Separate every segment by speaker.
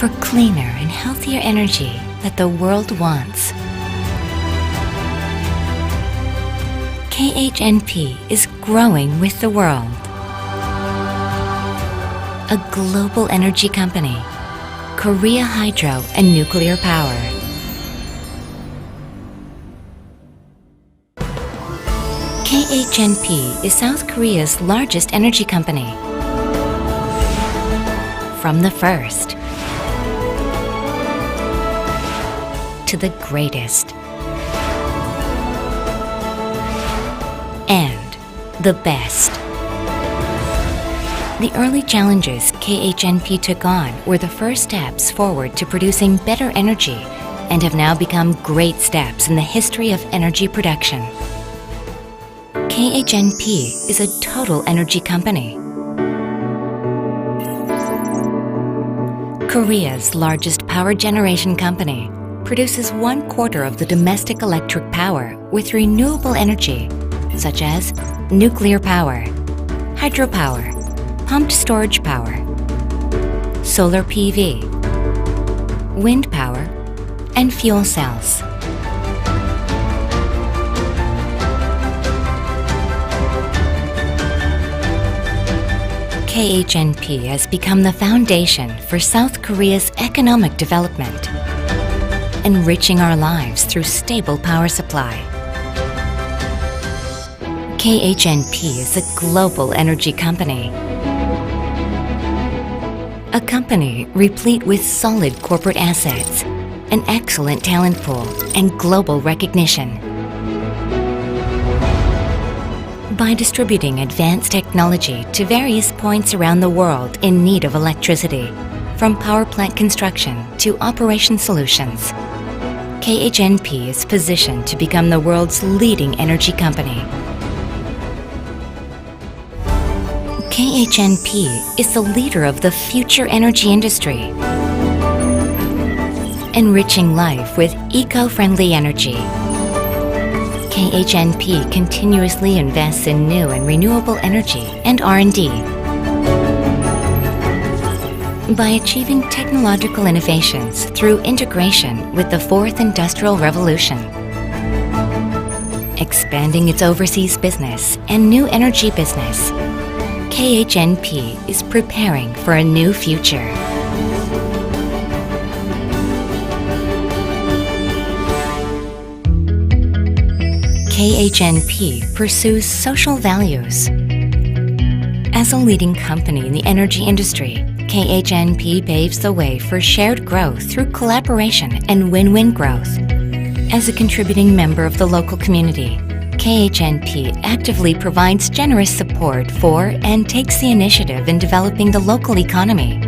Speaker 1: for cleaner and healthier energy that the world wants. KHNP is growing with the world. A global energy company, Korea Hydro and Nuclear Power. KHNP is South Korea's largest energy company. From the first to the greatest and the best. The early challenges KHNP took on were the first steps forward to producing better energy and have now become great steps in the history of energy production. KHNP is a total energy company. Korea's largest power generation company produces 1/4 of the domestic electric power with renewable energy, such as nuclear power, hydropower, pumped storage power, solar PV, wind power, and fuel cells. KHNP has become the foundation for South Korea's economic development, enriching our lives through stable power supply. KHNP is a global energy company, a company replete with solid corporate assets, an excellent talent pool, and global recognition. By distributing advanced technology to various points around the world in need of electricity, from power plant construction to operation solutions, KHNP is positioned to become the world's leading energy company. KHNP is the leader of the future energy industry, enriching life with eco-friendly energy. KHNP continuously invests in new and renewable energy and R&D. By achieving technological innovations through integration with the Fourth Industrial Revolution, expanding its overseas business and new energy business, KHNP is preparing for a new future. KHNP pursues social values. As a leading company in the energy industry, KHNP paves the way for shared growth through collaboration and win-win growth. As a contributing member of the local community, KHNP actively provides generous support for and takes the initiative in developing the local economy,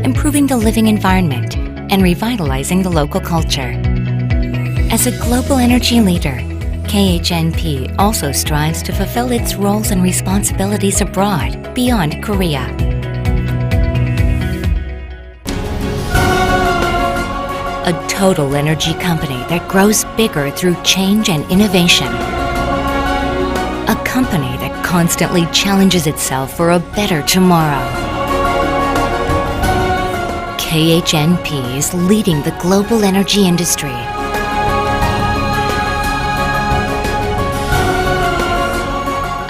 Speaker 1: improving the living environment, and revitalizing the local culture. As a global energy leader, KHNP also strives to fulfill its roles and responsibilities abroad, beyond Korea. A total energy company that grows bigger through change and innovation. A company that constantly challenges itself for a better tomorrow. KHNP is leading the global energy industry.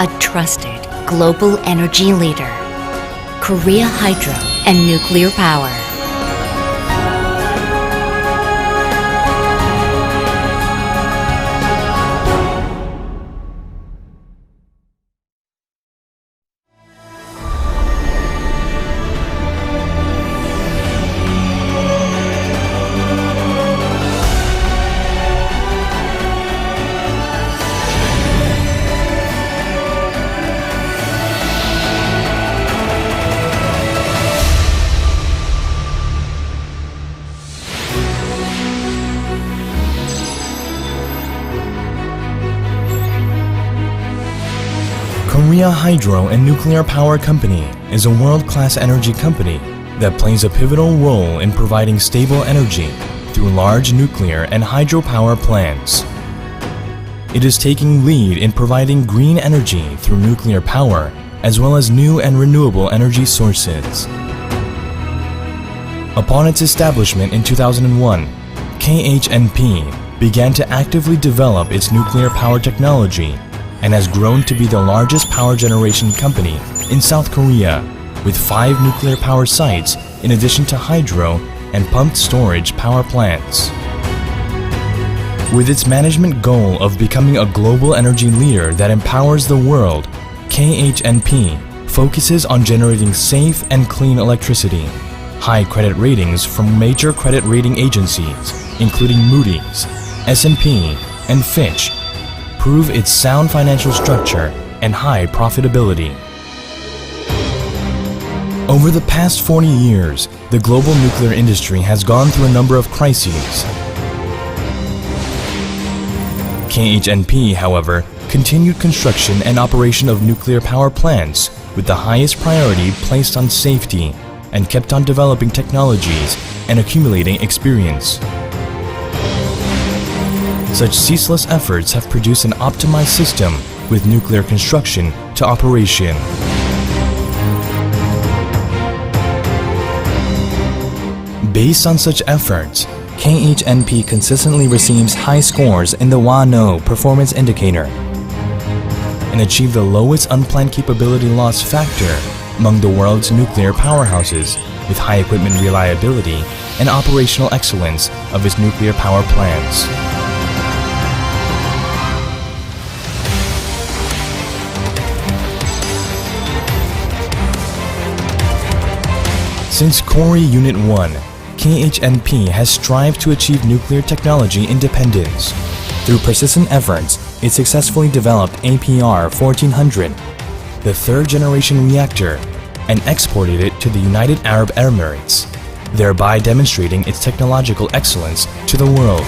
Speaker 1: A trusted global energy leader. Korea Hydro and Nuclear Power.
Speaker 2: Korea Hydro and Nuclear Power Company is a world-class energy company that plays a pivotal role in providing stable energy through large nuclear and hydropower plants. It is taking lead in providing green energy through nuclear power as well as new and renewable energy sources. Upon its establishment in 2001, KHNP began to actively develop its nuclear power technology and has grown to be the largest power generation company in South Korea, with 5 nuclear power sites in addition to hydro and pumped storage power plants. With its management goal of becoming a global energy leader that empowers the world, KHNP focuses on generating safe and clean electricity. High credit ratings from major credit rating agencies, including Moody's, S&P, and Fitch, prove its sound financial structure and high profitability. Over the past 40 years, the global nuclear industry has gone through a number of crises. KHNP, however, continued construction and operation of nuclear power plants with the highest priority placed on safety and kept on developing technologies and accumulating experience. Such ceaseless efforts have produced an optimized system with nuclear construction to operation. Based on such efforts, KHNP consistently receives high scores in the WANO performance indicator and achieved the lowest unplanned capability loss factor among the world's nuclear powerhouses, with high equipment reliability and operational excellence of its nuclear power plants. Since Korea Unit 1, KHNP has strived to achieve nuclear technology independence. Through persistent efforts, it successfully developed APR-1400, the third-generation reactor, and exported it to the United Arab Emirates, thereby demonstrating its technological excellence to the world.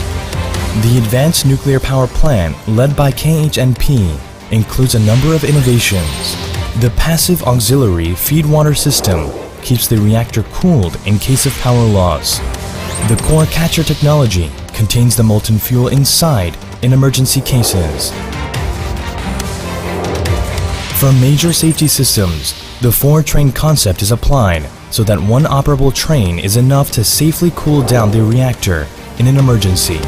Speaker 2: The advanced nuclear power plant led by KHNP includes a number of innovations. The passive auxiliary feed water system keeps the reactor cooled in case of power loss. The core catcher technology contains the molten fuel inside in emergency cases. For major safety systems, the 4-train concept is applied so that one operable train is enough to safely cool down the reactor in an emergency.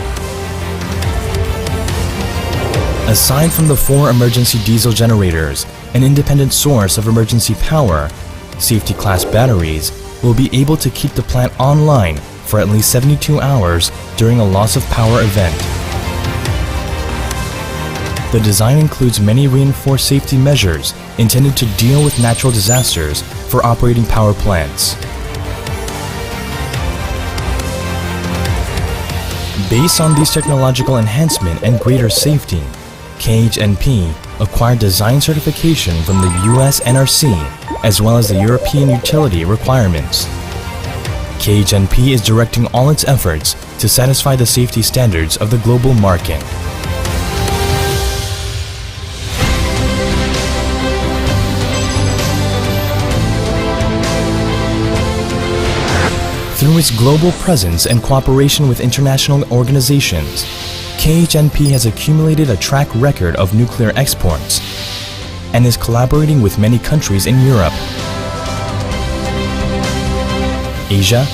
Speaker 2: Aside from the 4 emergency diesel generators, an independent source of emergency power, safety class batteries will be able to keep the plant online for at least 72 hours during a loss of power event. The design includes many reinforced safety measures intended to deal with natural disasters for operating power plants. Based on these technological enhancement and greater safety, KHNP acquired design certification from the US NRC as well as the European utility requirements. KHNP is directing all its efforts to satisfy the safety standards of the global market. Through its global presence and cooperation with international organizations, KHNP has accumulated a track record of nuclear exports and is collaborating with many countries in Europe, Asia,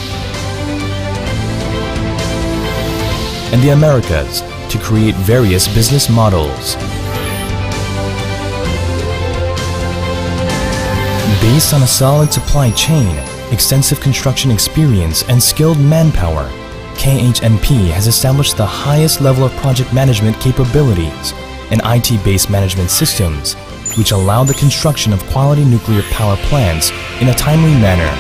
Speaker 2: and the Americas to create various business models. Based on a solid supply chain, extensive construction experience, and skilled manpower, KHNP has established the highest level of project management capabilities and IT-based management systems, which allow the construction of quality nuclear power plants in a timely manner.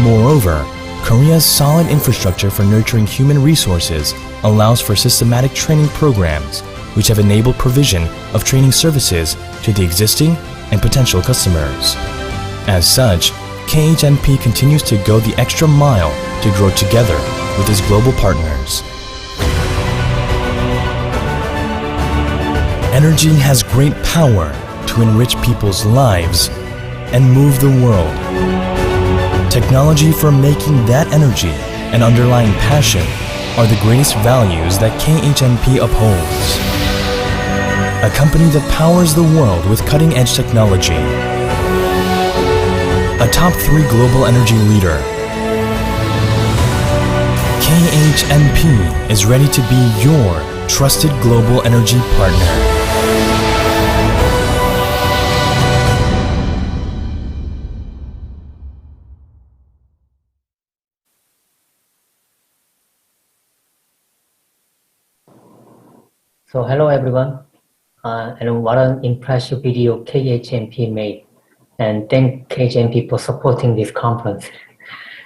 Speaker 2: Moreover, Korea's solid infrastructure for nurturing human resources allows for systematic training programs, which have enabled provision of training services to the existing and potential customers. As such, KHNP continues to go the extra mile to grow together with its global partners. Energy has great power to enrich people's lives and move the world. Technology for making that energy and underlying passion are the greatest values that KHNP upholds. A company that powers the world with cutting-edge technology. A top 3 global energy leader. KHNP is ready to be your trusted global energy partner.
Speaker 3: So hello everyone, and what an impressive video KHNP made, and thank KHNP for supporting this conference.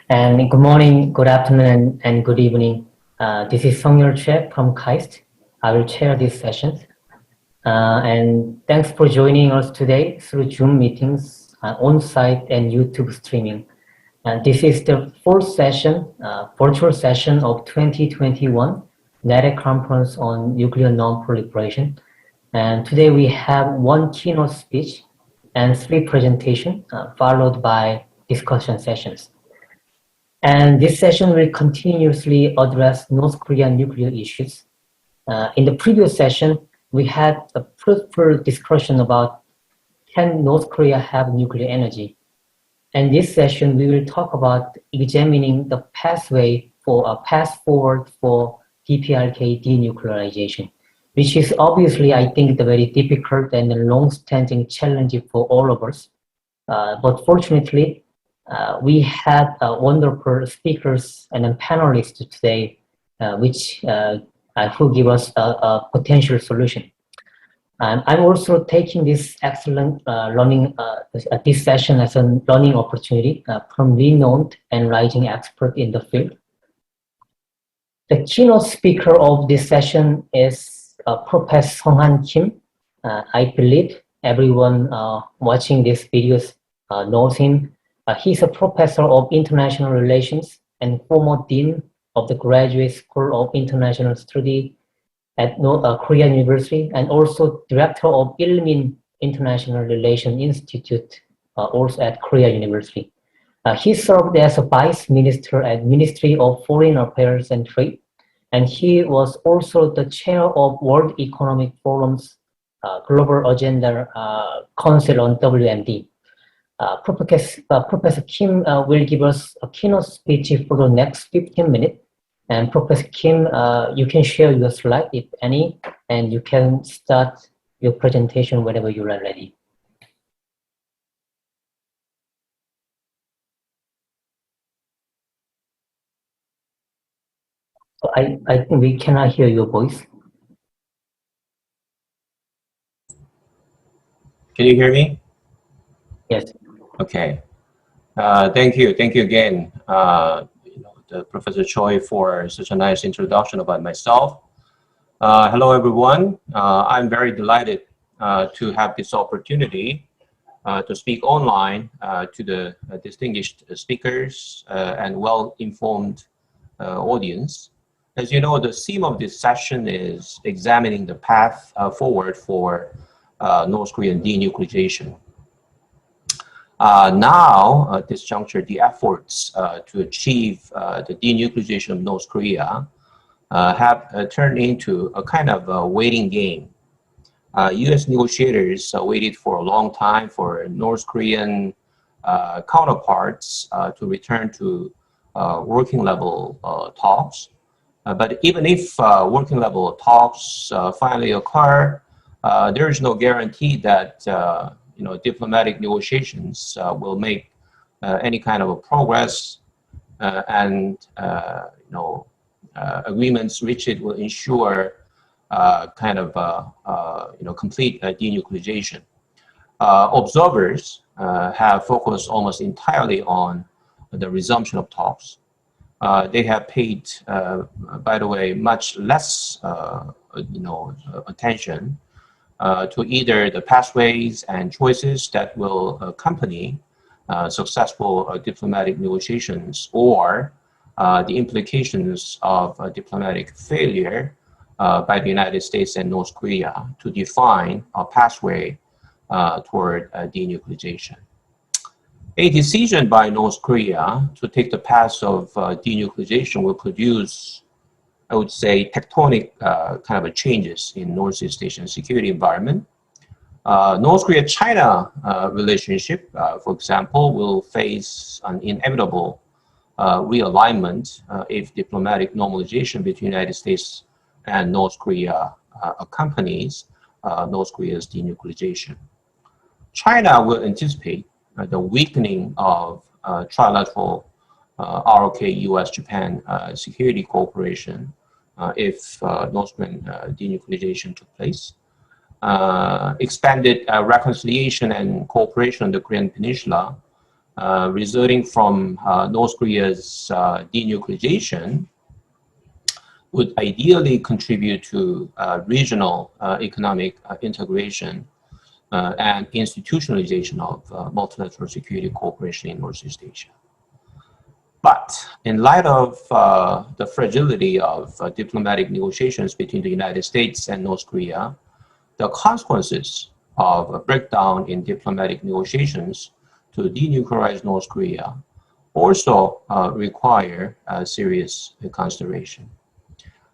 Speaker 3: And good morning, good afternoon, and good evening. This is Sung-Yul Choi from KAIST. I will chair these sessions. And thanks for joining us today through Zoom meetings, on-site and YouTube streaming. And this is the fourth session, virtual session of 2021 NEREC conference on nuclear non-proliferation. And today we have one keynote speech and 3 presentations, followed by discussion sessions. And this session will continuously address North Korean nuclear issues. In the previous session, we had a fruitful discussion about can North Korea have nuclear energy? In this session, we will talk about examining the pathway for a path forward for DPRK denuclearization, which is obviously, I think, the very difficult and long-standing challenge for all of us. But fortunately, we had wonderful speakers and panelists today, which who give us a potential solution. I'm also taking this excellent this session as a learning opportunity from renowned and rising expert in the field. The keynote speaker of this session is Professor Sung-Han Kim. I believe everyone watching this videos knows him. He's a professor of international relations and former dean of the Graduate School of International Study at Korean University, and also director of Ilmin International Relations Institute, also at Korea University. He served as a vice minister at Ministry of Foreign Affairs and Trade, and he was also the chair of World Economic Forum's Global Agenda Council on WMD. Professor Kim will give us a keynote speech for the next 15 minutes. And Professor Kim, you can share your slide, if any, and you can start your presentation whenever you are ready. So I think we cannot hear your voice.
Speaker 4: Can you hear me?
Speaker 3: Yes.
Speaker 4: Okay. Thank you again, Professor Choi, for such a nice introduction about myself. Hello, everyone. I'm very delighted to have this opportunity to speak online to the distinguished speakers and well-informed audience. As you know, the theme of this session is examining the path forward for North Korean denuclearization. Now, at this juncture, the efforts to achieve the denuclearization of North Korea have turned into a kind of a waiting game. U.S. negotiators waited for a long time for North Korean counterparts to return to working level talks. But even if working level talks finally occur, there is no guarantee that diplomatic negotiations will make any kind of a progress, and agreements reached will ensure complete denuclearization. Observers have focused almost entirely on the resumption of talks. They have paid, by the way, much less attention to either the pathways and choices that will accompany successful diplomatic negotiations, or the implications of diplomatic failure by the United States and North Korea to define a pathway toward denuclearization. A decision by North Korea to take the path of denuclearization will produce, I would say, tectonic kind of changes in Northeast Asian security environment. North Korea-China relationship, for example, will face an inevitable realignment if diplomatic normalization between the United States and North Korea accompanies North Korea's denuclearization. China will anticipate the weakening of trilateral ROK, US, Japan security cooperation if North Korean denuclearization took place. Expanded reconciliation and cooperation on the Korean Peninsula resulting from North Korea's denuclearization would ideally contribute to regional economic integration and institutionalization of multilateral security cooperation in Northeast Asia. But in light of the fragility of diplomatic negotiations between the United States and North Korea, the consequences of a breakdown in diplomatic negotiations to denuclearize North Korea also require serious consideration.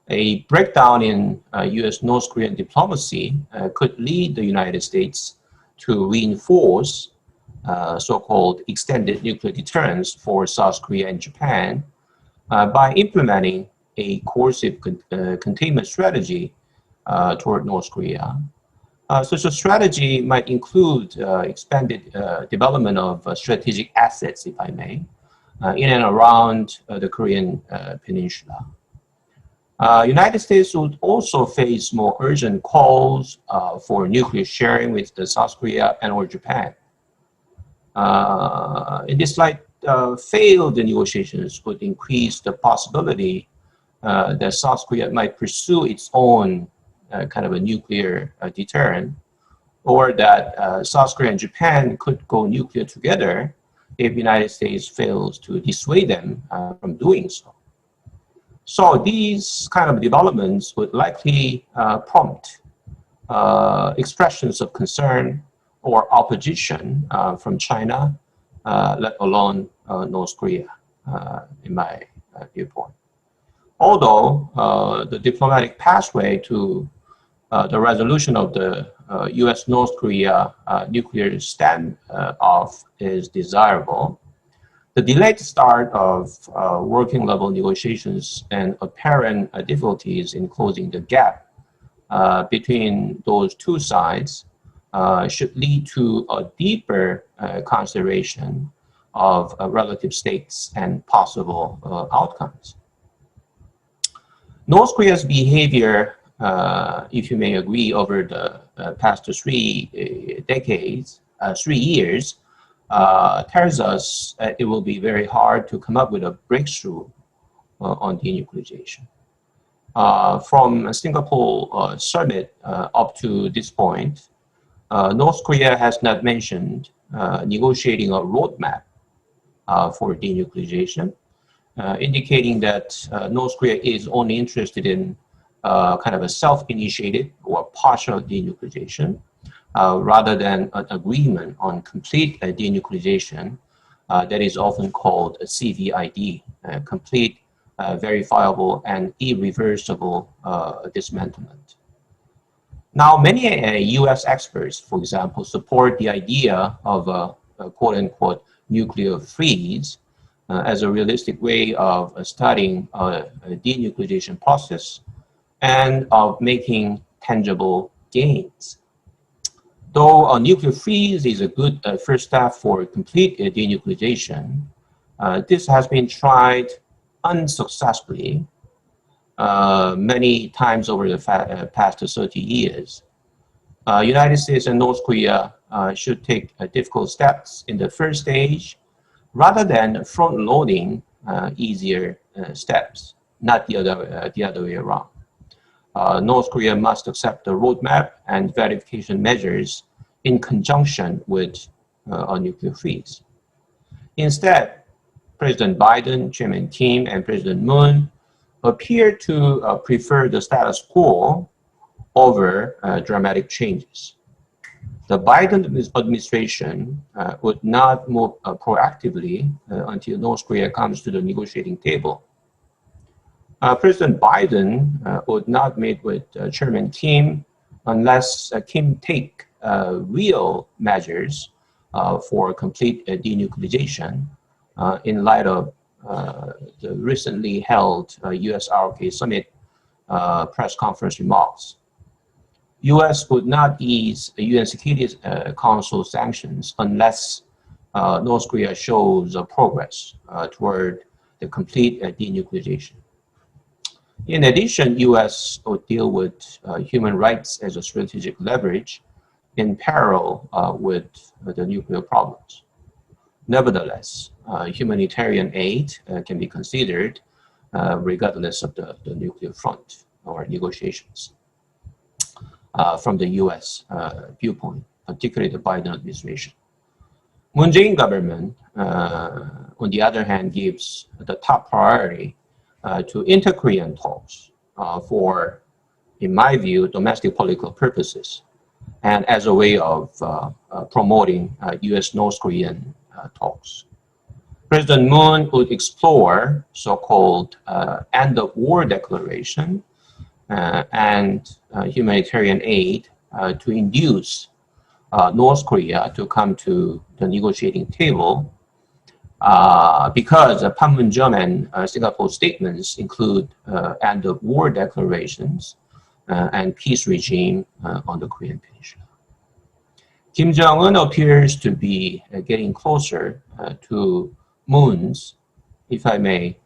Speaker 4: A breakdown in US-North Korean diplomacy could lead the United States to reinforce so-called extended nuclear deterrence for South Korea and Japan by implementing a coercive containment strategy toward North Korea. Such a strategy might include expanded development of strategic assets, if I may, in and around the Korean Peninsula. United States would also face more urgent calls for nuclear sharing with the South Korea and or Japan. In this light, failed negotiations would increase the possibility that South Korea might pursue its own kind of a nuclear deterrent, or that South Korea and Japan could go nuclear together if the United States fails to dissuade them from doing so. So these kind of developments would likely prompt expressions of concern or opposition from China, let alone North Korea, in my viewpoint. Although the diplomatic pathway to the resolution of the US-North Korea nuclear standoff is desirable, the delayed start of working level negotiations and apparent difficulties in closing the gap between those two sides should lead to a deeper consideration of relative stakes and possible outcomes. North Korea's behavior, if you may agree, over the past 3 years, tells us it will be very hard to come up with a breakthrough on denuclearization. From a Singapore summit up to this point, North Korea has not mentioned negotiating a roadmap for denuclearization, indicating that North Korea is only interested in kind of a self-initiated or partial denuclearization, rather than an agreement on complete denuclearization that is often called a CVID, complete, verifiable, and irreversible dismantlement. Now, many US experts, for example, support the idea of a quote-unquote nuclear freeze as a realistic way of studying a denuclearization process and of making tangible gains. Though a nuclear freeze is a good first step for complete denuclearization, this has been tried unsuccessfully many times over the past 30 years. United States and North Korea should take difficult steps in the first stage rather than front-loading easier steps, not the other way around. North Korea must accept the roadmap and verification measures in conjunction with a nuclear freeze. Instead, President Biden, Chairman Kim, and President Moon appear to prefer the status quo over dramatic changes. The Biden administration would not move proactively until North Korea comes to the negotiating table. President Biden would not meet with Chairman Kim unless Kim take real measures for complete denuclearization in light of the recently held US-ROK summit press conference remarks. U.S. would not ease the UN Security Council sanctions unless North Korea shows progress toward the complete denuclearization. In addition, U.S. would deal with human rights as a strategic leverage in parallel with the nuclear problems. Nevertheless, humanitarian aid can be considered regardless of the nuclear front or negotiations. From the U.S. viewpoint, particularly the Biden administration. Moon Jae-in government, on the other hand, gives the top priority to inter-Korean talks for, in my view, domestic political purposes, and as a way of promoting U.S.-North Korean talks. President Moon would explore so-called end-of-war declaration and humanitarian aid to induce North Korea to come to the negotiating table because Panmunjom and Singapore statements include end-of-war declarations and peace regime on the Korean Peninsula. Kim Jong-un appears to be getting closer to Moon's, if I may,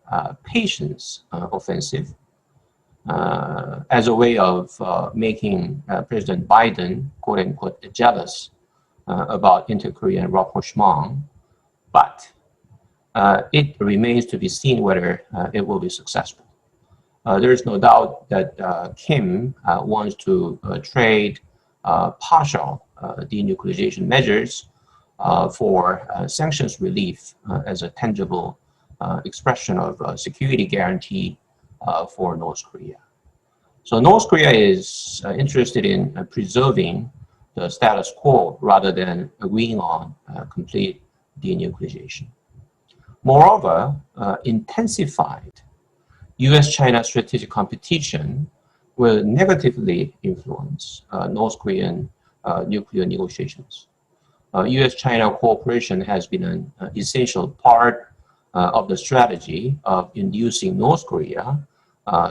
Speaker 4: patience offensive as a way of making President Biden, quote unquote, jealous about inter-Korean rapprochement, but it remains to be seen whether it will be successful. There is no doubt that Kim wants to trade partial denuclearization measures for sanctions relief as a tangible expression of security guarantee for North Korea. So North Korea is interested in preserving the status quo rather than agreeing on complete denuclearization. Moreover, intensified US-China strategic competition will negatively influence North Korean nuclear negotiations. US-China cooperation has been an essential part of the strategy of inducing North Korea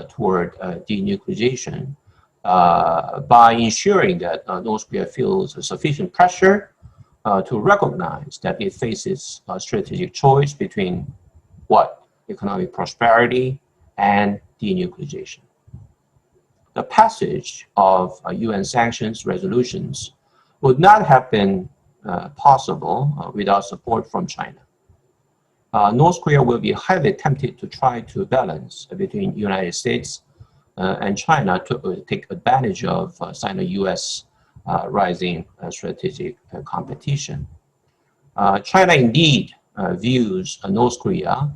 Speaker 4: toward denuclearization by ensuring that North Korea feels sufficient pressure to recognize that it faces a strategic choice between what? Economic prosperity and denuclearization. The passage of UN sanctions resolutions would not have been possible without support from China. North Korea will be highly tempted to try to balance between the United States and China to take advantage of Sino-US rising strategic competition. China indeed views North Korea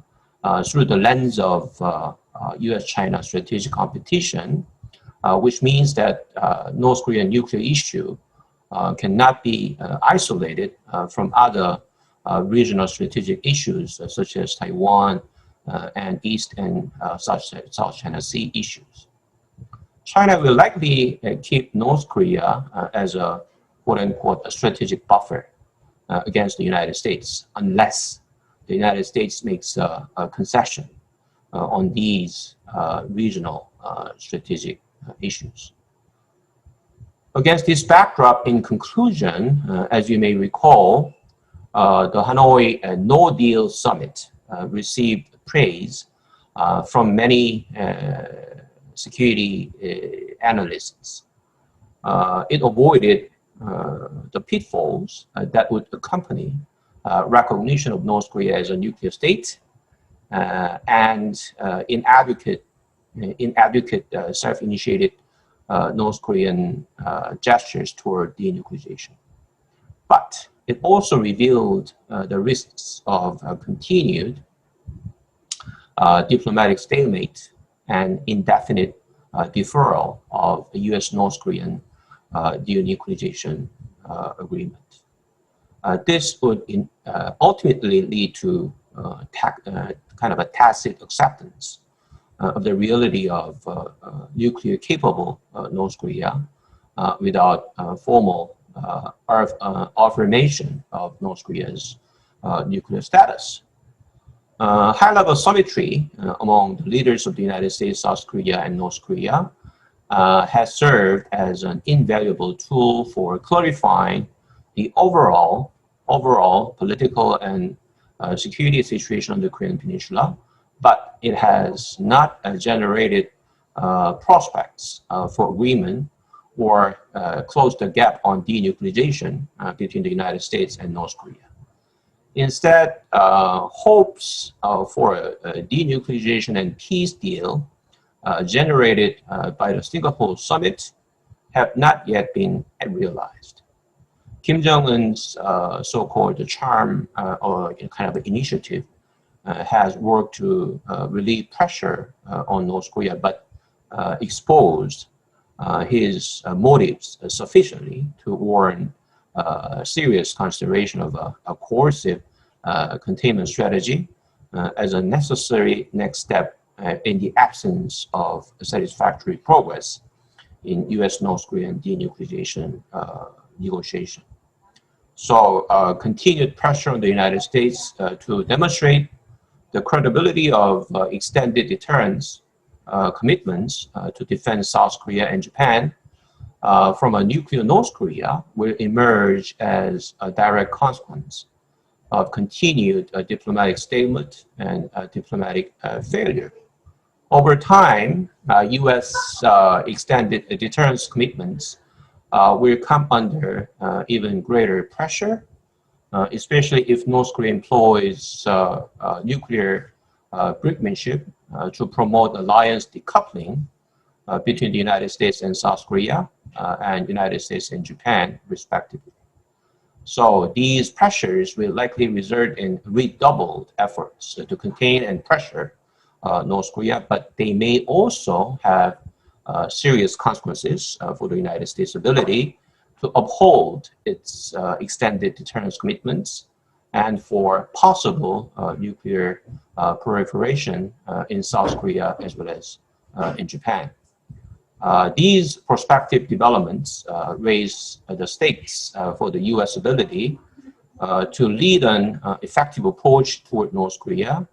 Speaker 4: through the lens of US-China strategic competition, which means that North Korean nuclear issue cannot be isolated from other regional strategic issues such as Taiwan and East and South China Sea issues. China will likely keep North Korea as a quote-unquote a strategic buffer against the United States unless the United States makes a concession on these regional strategic issues. Against this backdrop, in conclusion, as you may recall, the Hanoi No-Deal Summit received praise from many security analysts. It avoided the pitfalls that would accompany recognition of North Korea as a nuclear state and inadequate self-initiated North Korean gestures toward denuclearization. But it also revealed the risks of continued diplomatic stalemate and indefinite deferral of the US-North Korean denuclearization agreement. This would ultimately lead to kind of a tacit acceptance of the reality of nuclear-capable North Korea without formal affirmation of North Korea's nuclear status. High-level summitry among the leaders of the United States, South Korea, and North Korea has served as an invaluable tool for clarifying the overall political and security situation on the Korean Peninsula, but it has not generated prospects for agreement or close the gap on denuclearization between the United States and North Korea. Instead, hopes for a denuclearization and peace deal generated by the Singapore summit have not yet been realized. Kim Jong-un's so-called charm or kind of initiative has worked to relieve pressure on North Korea, but exposed his motives sufficiently to warrant serious consideration of a coercive containment strategy as a necessary next step in the absence of satisfactory progress in U.S.-North Korean denuclearization negotiation. So continued pressure on the United States to demonstrate the credibility of extended deterrence commitments to defend South Korea and Japan from a nuclear North Korea will emerge as a direct consequence of continued diplomatic stalemate and diplomatic failure. Over time, U.S. extended deterrence commitments will come under even greater pressure, especially if North Korea employs nuclear brinkmanship to promote alliance decoupling between the United States and South Korea and United States and Japan, respectively. So these pressures will likely result in redoubled efforts to contain and pressure North Korea, but they may also have serious consequences for the United States' ability to uphold its extended deterrence commitments and for possible nuclear proliferation in South Korea as well as in Japan. These prospective developments raise the stakes for the U.S. ability to lead an effective approach toward North Korea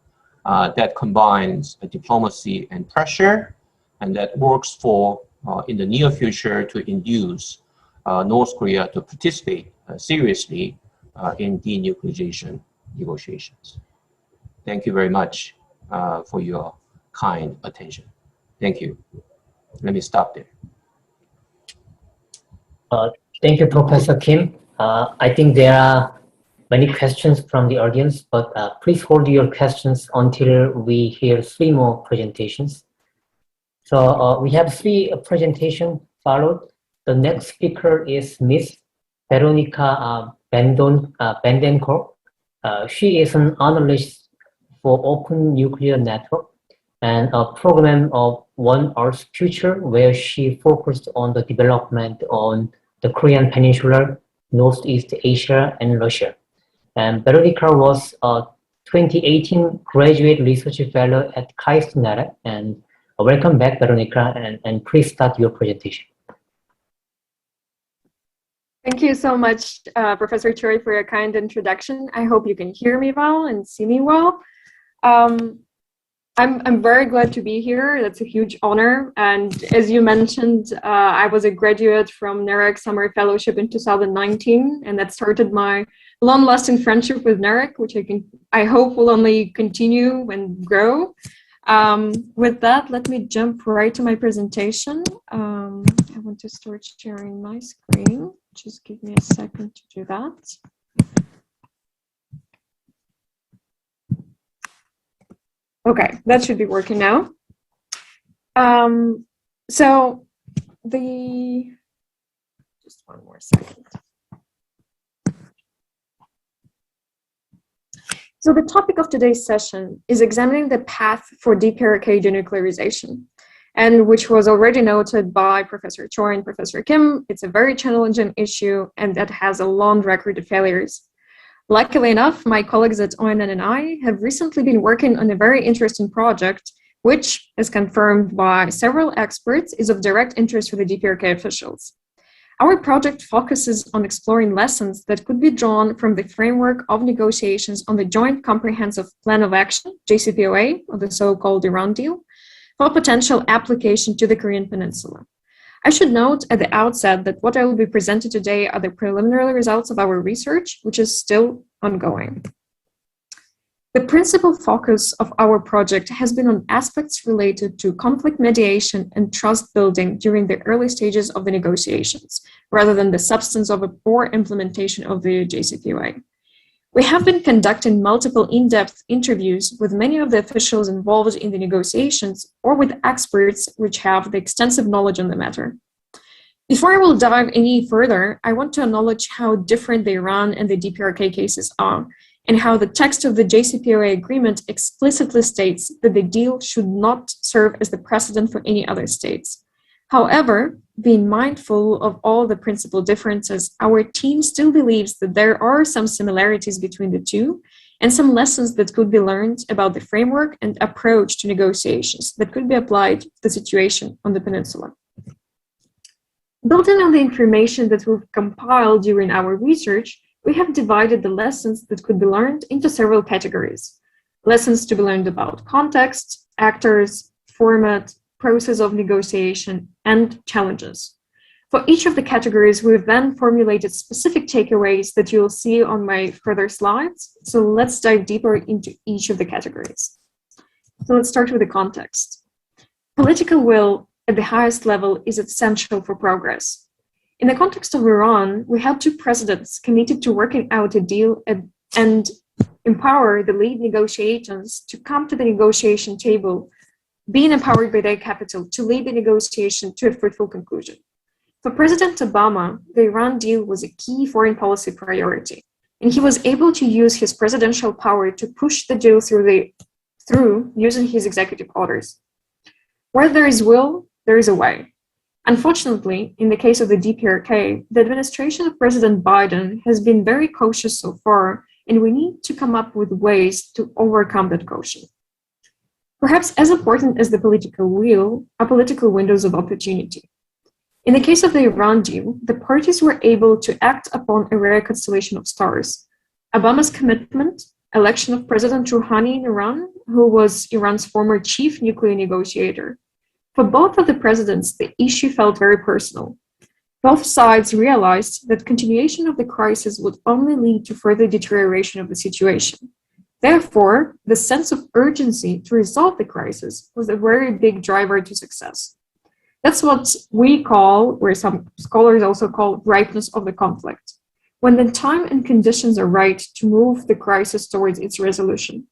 Speaker 4: that combines diplomacy and pressure, and that works for, in the near future, to induce North Korea to participate seriously in denuclearization negotiations. Thank you very much for your kind attention. Thank you. Let me stop there.
Speaker 3: Thank you, Professor Kim. I think there are many questions from the audience, but please hold your questions until we hear 3 more presentations. So we have 3 presentations followed. The next speaker is Ms. Veronica Bendencourt. She is an analyst for Open Nuclear Network and a program of One Earth Future, where she focused on the development on the Korean Peninsula, Northeast Asia, and Russia. And Veronica was a 2018 Graduate Research Fellow at NEREC. And welcome back, Veronica, and please start your presentation.
Speaker 5: Thank you so much, Professor Choi, for your kind introduction. I hope you can hear me well and see me well. I'm very glad to be here. That's a huge honor. And as you mentioned, I was a graduate from NEREC Summer Fellowship in 2019, and that started my long-lasting friendship with NEREC, which I hope will only continue and grow. With that, let me jump right to my presentation. I want to start sharing my screen. Just give me a second to do that. Okay, that should be working now. Just one more second. So the topic of today's session is examining the path for DPRK denuclearization, and which was already noted by Professor Choi and Professor Kim. It's a very challenging issue, and that has a long record of failures. Luckily enough, my colleagues at ONN and I have recently been working on a very interesting project, which, as confirmed by several experts, is of direct interest for the DPRK officials. Our project focuses on exploring lessons that could be drawn from the framework of negotiations on the Joint Comprehensive Plan of Action, JCPOA, or the so-called Iran deal, for potential application to the Korean Peninsula. I should note at the outset that what I will be presenting today are the preliminary results of our research, which is still ongoing. The principal focus of our project has been on aspects related to conflict mediation and trust building during the early stages of the negotiations, rather than the substance of or implementation of the JCPOA. We have been conducting multiple in-depth interviews with many of the officials involved in the negotiations or with experts which have the extensive knowledge on the matter. Before I will dive any further, I want to acknowledge how different the Iran and the DPRK cases are, and how the text of the JCPOA agreement explicitly states that the deal should not serve as the precedent for any other states. However, being mindful of all the principal differences, our team still believes that there are some similarities between the two and some lessons that could be learned about the framework and approach to negotiations that could be applied to the situation on the peninsula. Building on the information that we've compiled during our research, we have divided the lessons that could be learned into several categories. Lessons to be learned about context, actors, format, process of negotiation, and challenges. For each of the categories, we've then formulated specific takeaways that you'll see on my further slides. So let's dive deeper into each of the categories. So let's start with the context. Political will at the highest level is essential for progress. In the context of Iran, we had two presidents committed to working out a deal and empower the lead negotiators to come to the negotiation table, being empowered by their capital to lead the negotiation to a fruitful conclusion. For President Obama, the Iran deal was a key foreign policy priority, and he was able to use his presidential power to push the deal through using his executive orders. Where there is will, there is a way. Unfortunately, in the case of the DPRK, the administration of President Biden has been very cautious so far, and we need to come up with ways to overcome that caution. Perhaps as important as the political will are political windows of opportunity. In the case of the Iran deal, the parties were able to act upon a rare constellation of stars. Obama's commitment, election of President Rouhani in Iran, who was Iran's former chief nuclear negotiator. For both of the presidents, the issue felt very personal. Both sides realized that continuation of the crisis would only lead to further deterioration of the situation. Therefore, the sense of urgency to resolve the crisis was a very big driver to success. That's what we call, or some scholars also call, ripeness of the conflict, when the time and conditions are right to move the crisis towards its resolution.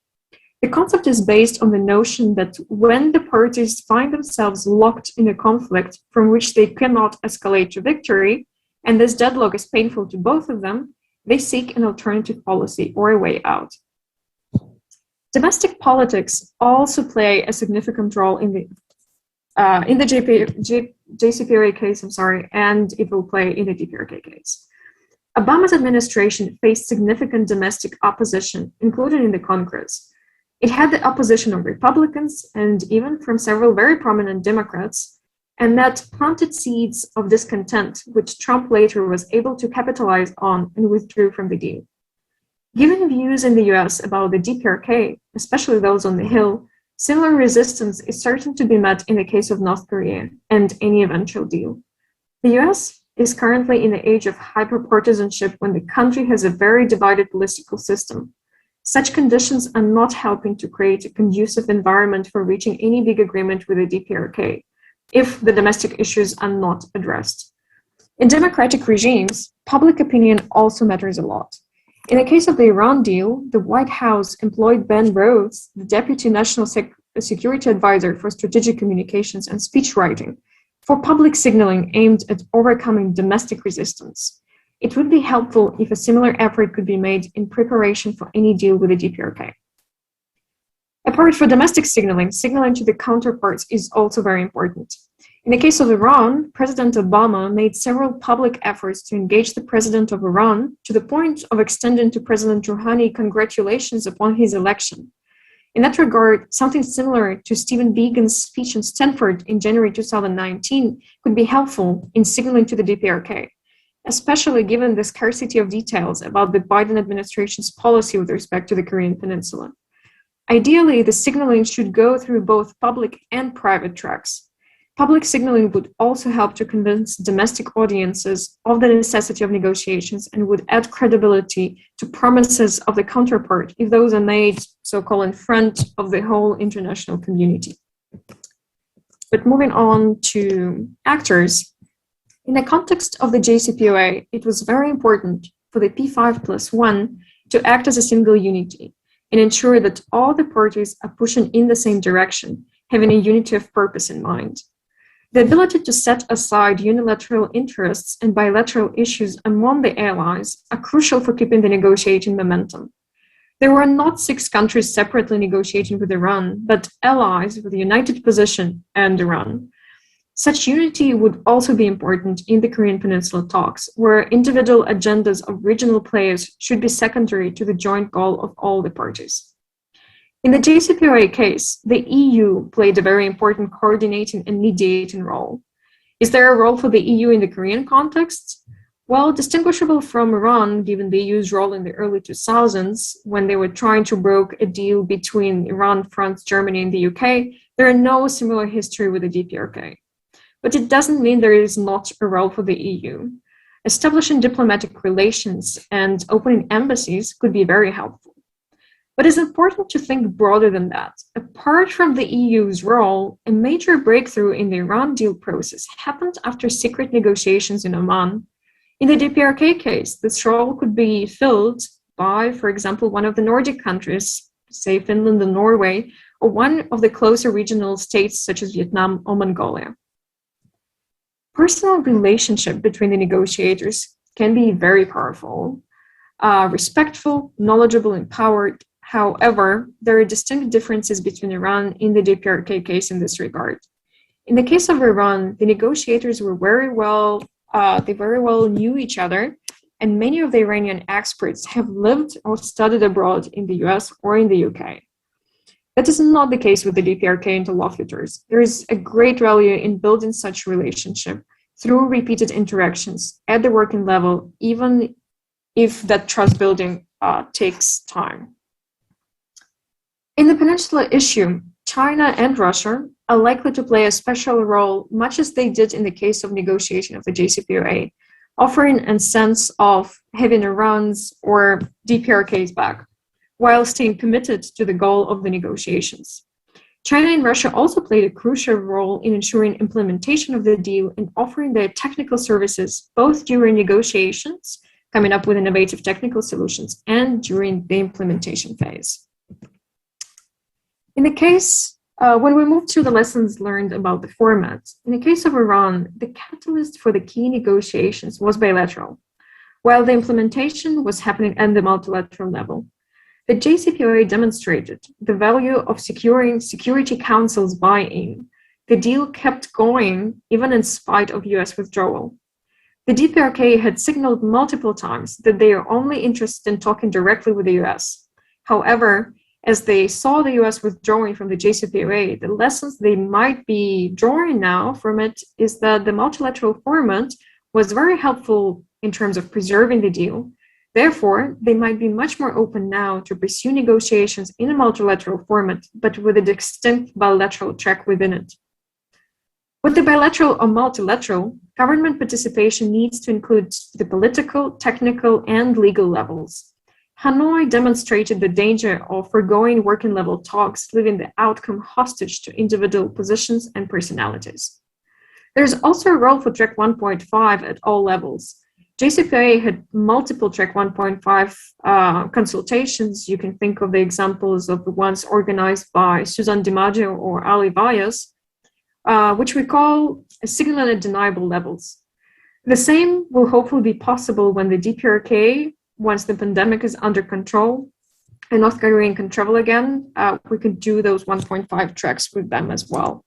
Speaker 5: The concept is based on the notion that when the parties find themselves locked in a conflict from which they cannot escalate to victory, and this deadlock is painful to both of them, they seek an alternative policy or a way out. Domestic politics also play a significant role in the JCPOA case, and it will play in the DPRK case. Obama's administration faced significant domestic opposition, including in the Congress. It had the opposition of Republicans and even from several very prominent Democrats, and that planted seeds of discontent, which Trump later was able to capitalize on and withdrew from the deal. Given views in the US about the DPRK, especially those on the Hill, similar resistance is certain to be met in the case of North Korea and any eventual deal. The US is currently in the age of hyper-partisanship when the country has a very divided political system. Such conditions are not helping to create a conducive environment for reaching any big agreement with the DPRK, if the domestic issues are not addressed. In democratic regimes, public opinion also matters a lot. In the case of the Iran deal, the White House employed Ben Rhodes, the Deputy National Security Advisor for Strategic Communications and Speechwriting, for public signaling aimed at overcoming domestic resistance. It would be helpful if a similar effort could be made in preparation for any deal with the DPRK. Apart from domestic signaling, signaling to the counterparts is also very important. In the case of Iran, President Obama made several public efforts to engage the president of Iran to the point of extending to President Rouhani congratulations upon his election. In that regard, something similar to Stephen Begin's speech in Stanford in January 2019 could be helpful in signaling to the DPRK, especially given the scarcity of details about the Biden administration's policy with respect to the Korean Peninsula. Ideally, the signaling should go through both public and private tracks. Public signaling would also help to convince domestic audiences of the necessity of negotiations and would add credibility to promises of the counterpart if those are made, so-called, in front of the whole international community. But moving on to actors, in the context of the JCPOA, it was very important for the P5+1 to act as a single unity and ensure that all the parties are pushing in the same direction, having a unity of purpose in mind. The ability to set aside unilateral interests and bilateral issues among the allies are crucial for keeping the negotiating momentum. There were not 6 countries separately negotiating with Iran, but allies with a united position and Iran. Such unity would also be important in the Korean Peninsula talks, where individual agendas of regional players should be secondary to the joint goal of all the parties. In the JCPOA case, the EU played a very important coordinating and mediating role. Is there a role for the EU in the Korean context? Well, distinguishable from Iran, given the EU's role in the early 2000s, when they were trying to broker a deal between Iran, France, Germany, and the UK, there are no similar history with the DPRK. But it doesn't mean there is not a role for the EU. Establishing diplomatic relations and opening embassies could be very helpful. But it's important to think broader than that. Apart from the EU's role, a major breakthrough in the Iran deal process happened after secret negotiations in Oman. In the DPRK case, this role could be filled by, for example, one of the Nordic countries, say Finland and Norway, or one of the closer regional states such as Vietnam or Mongolia. Personal relationship between the negotiators can be very powerful, respectful, knowledgeable, empowered. However, there are distinct differences between Iran in the DPRK case in this regard. In the case of Iran, the negotiators were very well knew each other, and many of the Iranian experts have lived or studied abroad in the US or in the UK. That is not the case with the DPRK interlocutors. There is a great value in building such relationship through repeated interactions at the working level, even if that trust building takes time. In the Peninsula issue, China and Russia are likely to play a special role, much as they did in the case of negotiation of the JCPOA, offering a sense of having Iran's or DPRK's back, while staying committed to the goal of the negotiations. China and Russia also played a crucial role in ensuring implementation of the deal and offering their technical services, both during negotiations, coming up with innovative technical solutions, and during the implementation phase. In the case, when we move to the lessons learned about the format, in the case of Iran, the catalyst for the key negotiations was bilateral, while the implementation was happening at the multilateral level. The JCPOA demonstrated the value of securing Security Council's buy-in. The deal kept going even in spite of US withdrawal. The DPRK had signaled multiple times that they are only interested in talking directly with the US. However, as they saw the US withdrawing from the JCPOA, the lessons they might be drawing now from it is that the multilateral format was very helpful in terms of preserving the deal. Therefore, they might be much more open now to pursue negotiations in a multilateral format, but with a distinct bilateral track within it. With the bilateral or multilateral, government participation needs to include the political, technical, and legal levels. Hanoi demonstrated the danger of foregoing working level talks, leaving the outcome hostage to individual positions and personalities. There's also a role for Track 1.5 at all levels. JCPOA had multiple Track 1.5 consultations. You can think of the examples of the ones organized by Suzanne DiMaggio or Ali Valles, which we call signal and deniable levels. The same will hopefully be possible when the DPRK, once the pandemic is under control and North Korea can travel again, we could do those 1.5 tracks with them as well.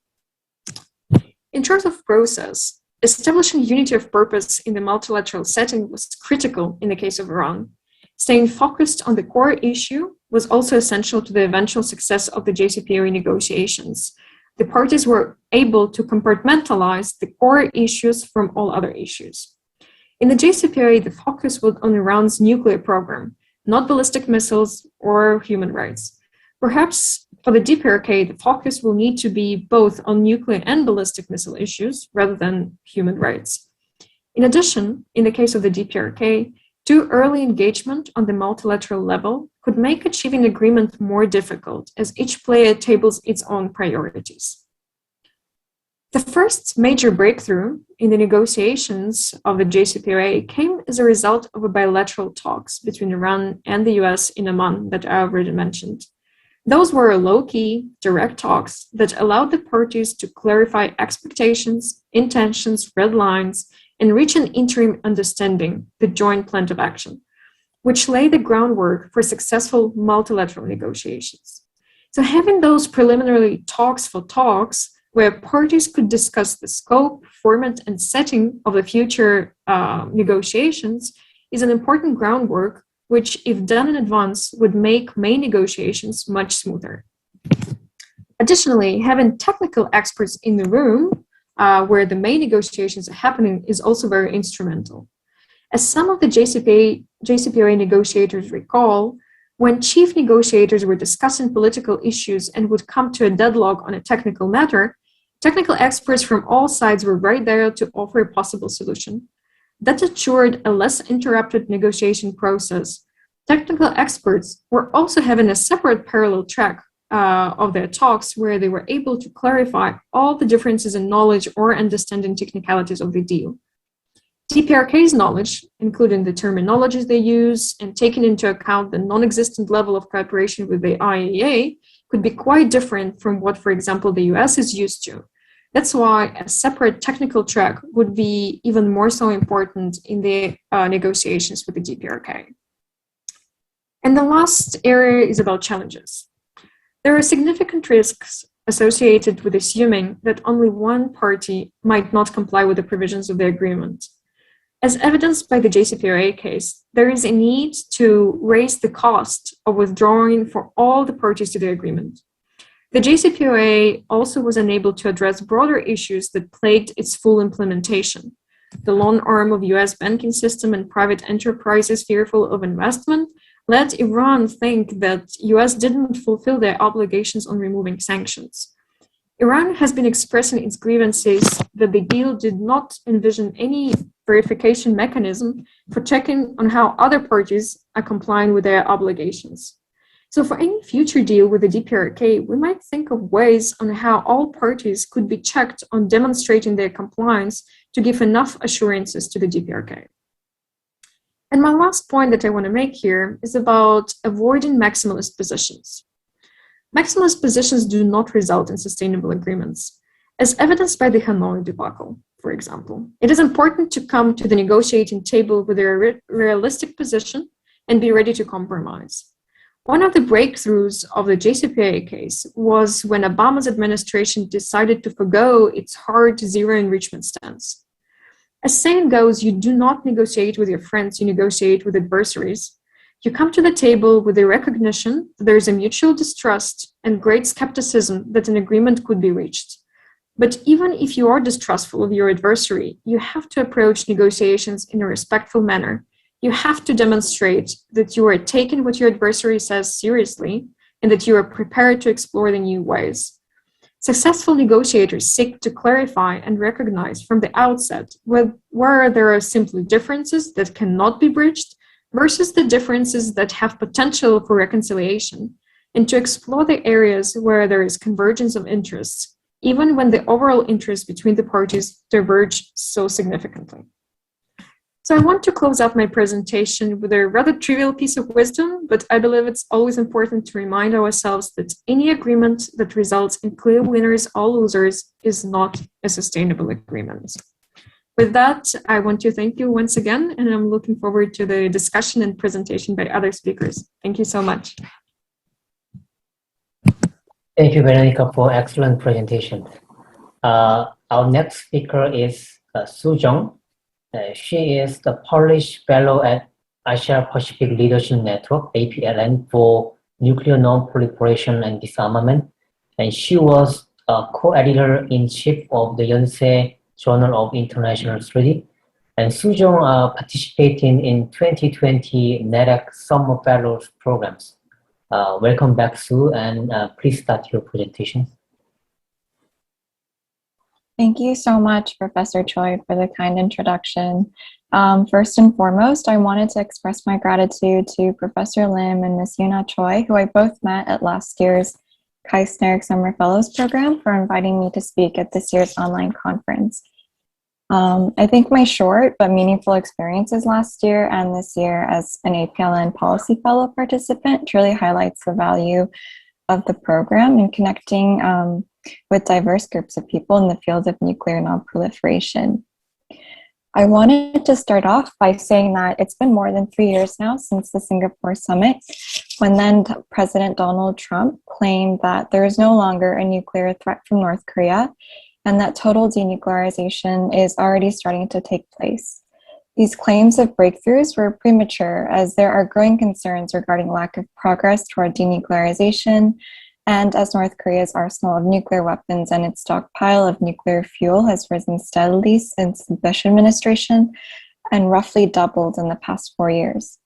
Speaker 5: In terms of process, establishing unity of purpose in the multilateral setting was critical in the case of Iran. Staying focused on the core issue was also essential to the eventual success of the JCPOA negotiations. The parties were able to compartmentalize the core issues from all other issues. In the JCPOA, the focus was on Iran's nuclear program, not ballistic missiles or human rights. Perhaps for the DPRK, the focus will need to be both on nuclear and ballistic missile issues rather than human rights. In addition, in the case of the DPRK, too early engagement on the multilateral level could make achieving agreement more difficult as each player tables its own priorities. The first major breakthrough in the negotiations of the JCPOA came as a result of a bilateral talks between Iran and the US in Amman that I already mentioned. Those were low-key, direct talks that allowed the parties to clarify expectations, intentions, red lines, and reach an interim understanding, the joint plan of action, which laid the groundwork for successful multilateral negotiations. So having those preliminary talks for talks, where parties could discuss the scope, format, and setting of the future negotiations, is an important groundwork, which, if done in advance, would make main negotiations much smoother. Additionally, having technical experts in the room where the main negotiations are happening is also very instrumental. As some of the JCPOA negotiators recall, when chief negotiators were discussing political issues and would come to a deadlock on a technical matter, technical experts from all sides were right there to offer a possible solution. That ensured a less interrupted negotiation process. Technical experts were also having a separate parallel track of their talks where they were able to clarify all the differences in knowledge or understanding technicalities of the deal. DPRK's knowledge, including the terminologies they use and taking into account the non-existent level of cooperation with the IAEA, could be quite different from what, for example, the US is used to. That's why a separate technical track would be even more so important in the negotiations with the DPRK. And the last area is about challenges. There are significant risks associated with assuming that only one party might not comply with the provisions of the agreement. As evidenced by the JCPOA case, there is a need to raise the cost of withdrawing for all the parties to the agreement. The JCPOA also was unable to address broader issues that plagued its full implementation. The long arm of US banking system and private enterprises fearful of investment led Iran think that US didn't fulfill their obligations on removing sanctions. Iran has been expressing its grievances that the deal did not envision any verification mechanism for checking on how other parties are complying with their obligations. So for any future deal with the DPRK, we might think of ways on how all parties could be checked on demonstrating their compliance to give enough assurances to the DPRK. And my last point that I want to make here is about avoiding maximalist positions. Maximalist positions do not result in sustainable agreements, as evidenced by the Hanoi debacle, for example. It is important to come to the negotiating table with a realistic position and be ready to compromise. One of the breakthroughs of the JCPOA case was when Obama's administration decided to forgo its hard zero enrichment stance. As saying goes, you do not negotiate with your friends, you negotiate with adversaries. You come to the table with the recognition that there is a mutual distrust and great skepticism that an agreement could be reached. But even if you are distrustful of your adversary, you have to approach negotiations in a respectful manner. You have to demonstrate that you are taking what your adversary says seriously and that you are prepared to explore the new ways. Successful negotiators seek to clarify and recognize from the outset where there are simply differences that cannot be bridged versus the differences that have potential for reconciliation, and to explore the areas where there is convergence of interests, even when the overall interests between the parties diverge so significantly. So I want to close out my presentation with a rather trivial piece of wisdom, but I believe it's always important to remind ourselves that any agreement that results in clear winners, all losers is not a sustainable agreement. With that, I want to thank you once again, and I'm looking forward to the discussion and presentation by other speakers. Thank you so much.
Speaker 3: Thank you, Veronica, for excellent presentation. Our next speaker is Su Jung. She is the Polish Fellow at Asia Pacific Leadership Network, APLN, for Nuclear Non-Proliferation and Disarmament. And she was a co-editor-in-chief of the Yonsei Journal of International Treaty. And Sujong participating in 2020 NEREC Summer Fellows programs. Welcome back, Sue, and please start your presentation.
Speaker 6: Thank you so much, Professor Choi, for the kind introduction. First and foremost, I wanted to express my gratitude to Professor Lim and Ms. Yuna Choi, who I both met at last year's KAIST NEREC Summer Fellows Program, for inviting me to speak at this year's online conference. I think my short but meaningful experiences last year and this year as an APLN Policy Fellow participant truly highlights the value of the program in connecting with diverse groups of people in the field of nuclear non-proliferation. I wanted to start off by saying that it's been more than 3 years now since the Singapore summit, when then President Donald Trump claimed that there is no longer a nuclear threat from North Korea and that total denuclearization is already starting to take place. These claims of breakthroughs were premature, as there are growing concerns regarding lack of progress toward denuclearization, and as North Korea's arsenal of nuclear weapons and its stockpile of nuclear fuel has risen steadily since the Bush administration and roughly doubled in the past 4 years.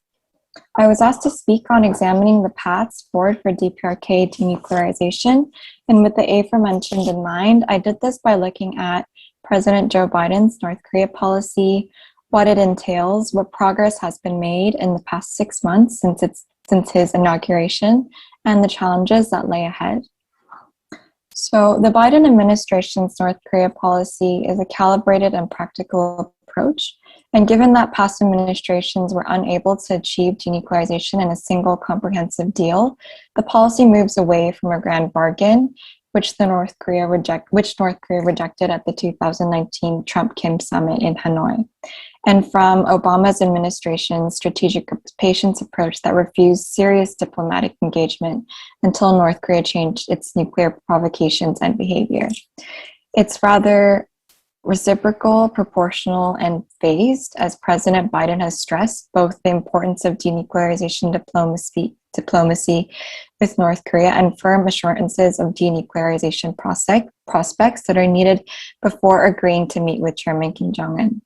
Speaker 6: I was asked to speak on examining the paths forward for DPRK denuclearization, and with the aforementioned in mind, I did this by looking at President Joe Biden's North Korea policy, what it entails, what progress has been made in the past 6 months since his inauguration, and the challenges that lay ahead. So the Biden administration's North Korea policy is a calibrated and practical approach. And given that past administrations were unable to achieve denuclearization in a single comprehensive deal, the policy moves away from a grand bargain, which North Korea rejected at the 2019 Trump-Kim summit in Hanoi, and from Obama's administration's strategic patience approach that refused serious diplomatic engagement until North Korea changed its nuclear provocations and behavior. It's rather reciprocal, proportional, and phased, as President Biden has stressed both the importance of denuclearization diplomacy with North Korea and firm assurances of denuclearization prospects that are needed before agreeing to meet with Chairman Kim Jong-un.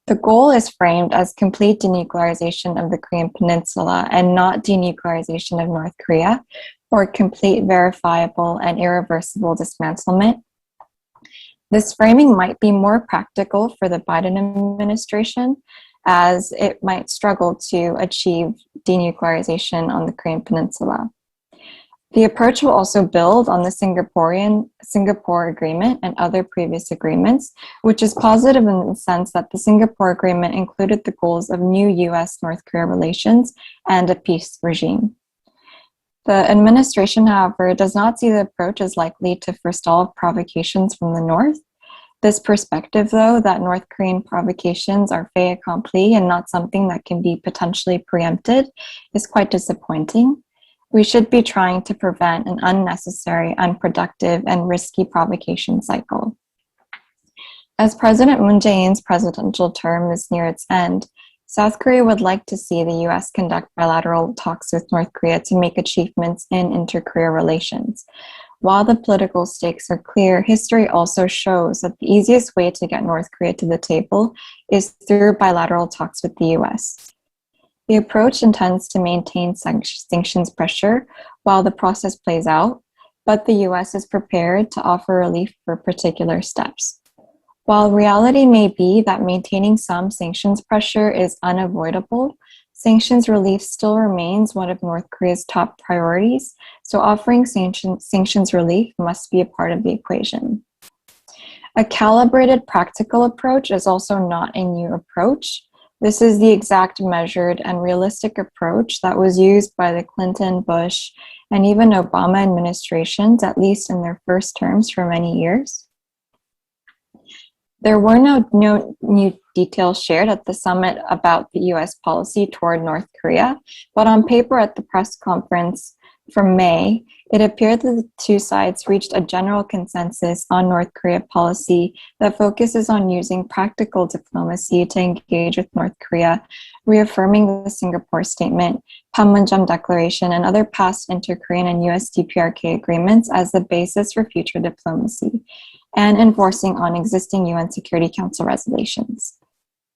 Speaker 6: The goal is framed as complete denuclearization of the Korean Peninsula and not denuclearization of North Korea, or complete, verifiable, and irreversible dismantlement. This framing might be more practical for the Biden administration, as it might struggle to achieve denuclearization on the Korean Peninsula. The approach will also build on the Singapore Agreement and other previous agreements, which is positive in the sense that the Singapore Agreement included the goals of new US-North Korea relations and a peace regime. The administration, however, does not see the approach as likely to forestall provocations from the North. This perspective, though, that North Korean provocations are fait accompli and not something that can be potentially preempted, is quite disappointing. We should be trying to prevent an unnecessary, unproductive, and risky provocation cycle. As President Moon Jae-in's presidential term is near its end, South Korea would like to see the U.S. conduct bilateral talks with North Korea to make achievements in inter-Korea relations. While the political stakes are clear, history also shows that the easiest way to get North Korea to the table is through bilateral talks with the U.S. The approach intends to maintain sanctions pressure while the process plays out, but the U.S. is prepared to offer relief for particular steps. While reality may be that maintaining some sanctions pressure is unavoidable, sanctions relief still remains one of North Korea's top priorities, so offering sanctions relief must be a part of the equation. A calibrated practical approach is also not a new approach. This is the exact measured and realistic approach that was used by the Clinton, Bush, and even Obama administrations, at least in their first terms, for many years. There were no new details shared at the summit about the U.S. policy toward North Korea, but on paper at the press conference from May, it appeared that the two sides reached a general consensus on North Korea policy that focuses on using practical diplomacy to engage with North Korea, reaffirming the Singapore Statement, Panmunjom Declaration, and other past inter-Korean and U.S. DPRK agreements as the basis for future diplomacy, and enforcing on existing UN Security Council resolutions.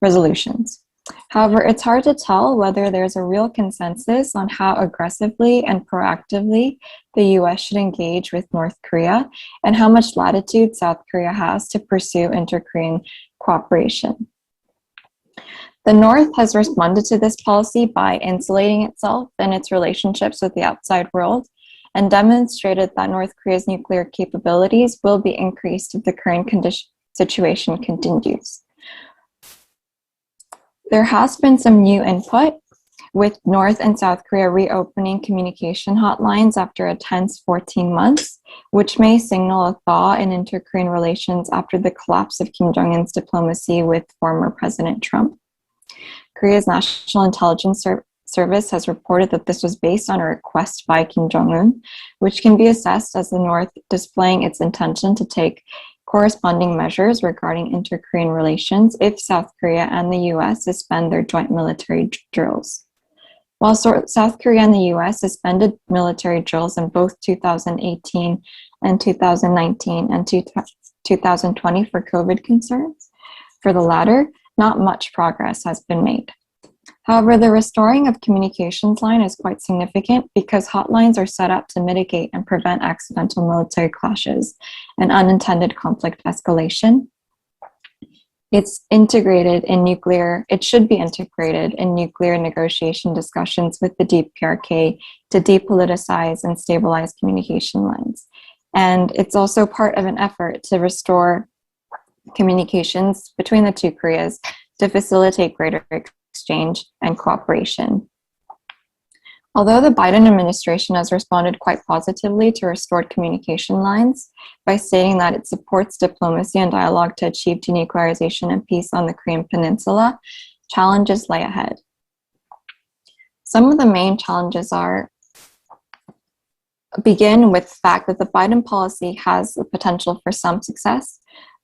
Speaker 6: resolutions. However, it's hard to tell whether there's a real consensus on how aggressively and proactively the US should engage with North Korea and how much latitude South Korea has to pursue inter-Korean cooperation. The North has responded to this policy by insulating itself and its relationships with the outside world and demonstrated that North Korea's nuclear capabilities will be increased if the current situation continues. There has been some new input, with North and South Korea reopening communication hotlines after a tense 14 months, which may signal a thaw in inter-Korean relations after the collapse of Kim Jong-un's diplomacy with former President Trump. Korea's National Intelligence Service has reported that this was based on a request by Kim Jong-un, which can be assessed as the North displaying its intention to take corresponding measures regarding inter-Korean relations if South Korea and the US suspend their joint military drills. While South Korea and the US suspended military drills in both 2018 and 2019 and 2020 for COVID concerns, for the latter, not much progress has been made. However, the restoring of communications line is quite significant because hotlines are set up to mitigate and prevent accidental military clashes and unintended conflict escalation. It should be integrated in nuclear negotiation discussions with the DPRK to depoliticize and stabilize communication lines. And it's also part of an effort to restore communications between the two Koreas to facilitate greater exchange and cooperation. Although the Biden administration has responded quite positively to restored communication lines by stating that it supports diplomacy and dialogue to achieve denuclearization and peace on the Korean Peninsula, challenges lay ahead. Some of the main challenges begin with the fact that the Biden policy has the potential for some success,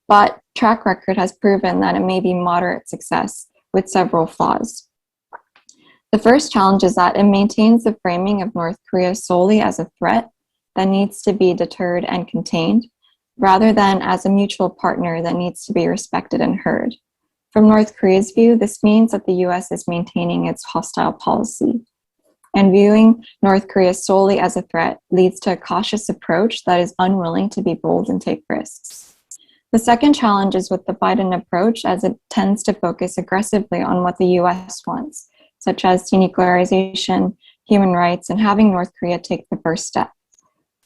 Speaker 6: but track record has proven that it may be moderate success with several flaws. The first challenge is that it maintains the framing of North Korea solely as a threat that needs to be deterred and contained, rather than as a mutual partner that needs to be respected and heard. From North Korea's view, this means that the US is maintaining its hostile policy. And viewing North Korea solely as a threat leads to a cautious approach that is unwilling to be bold and take risks. The second challenge is with the Biden approach, as it tends to focus aggressively on what the US wants, such as denuclearization, human rights, and having North Korea take the first step.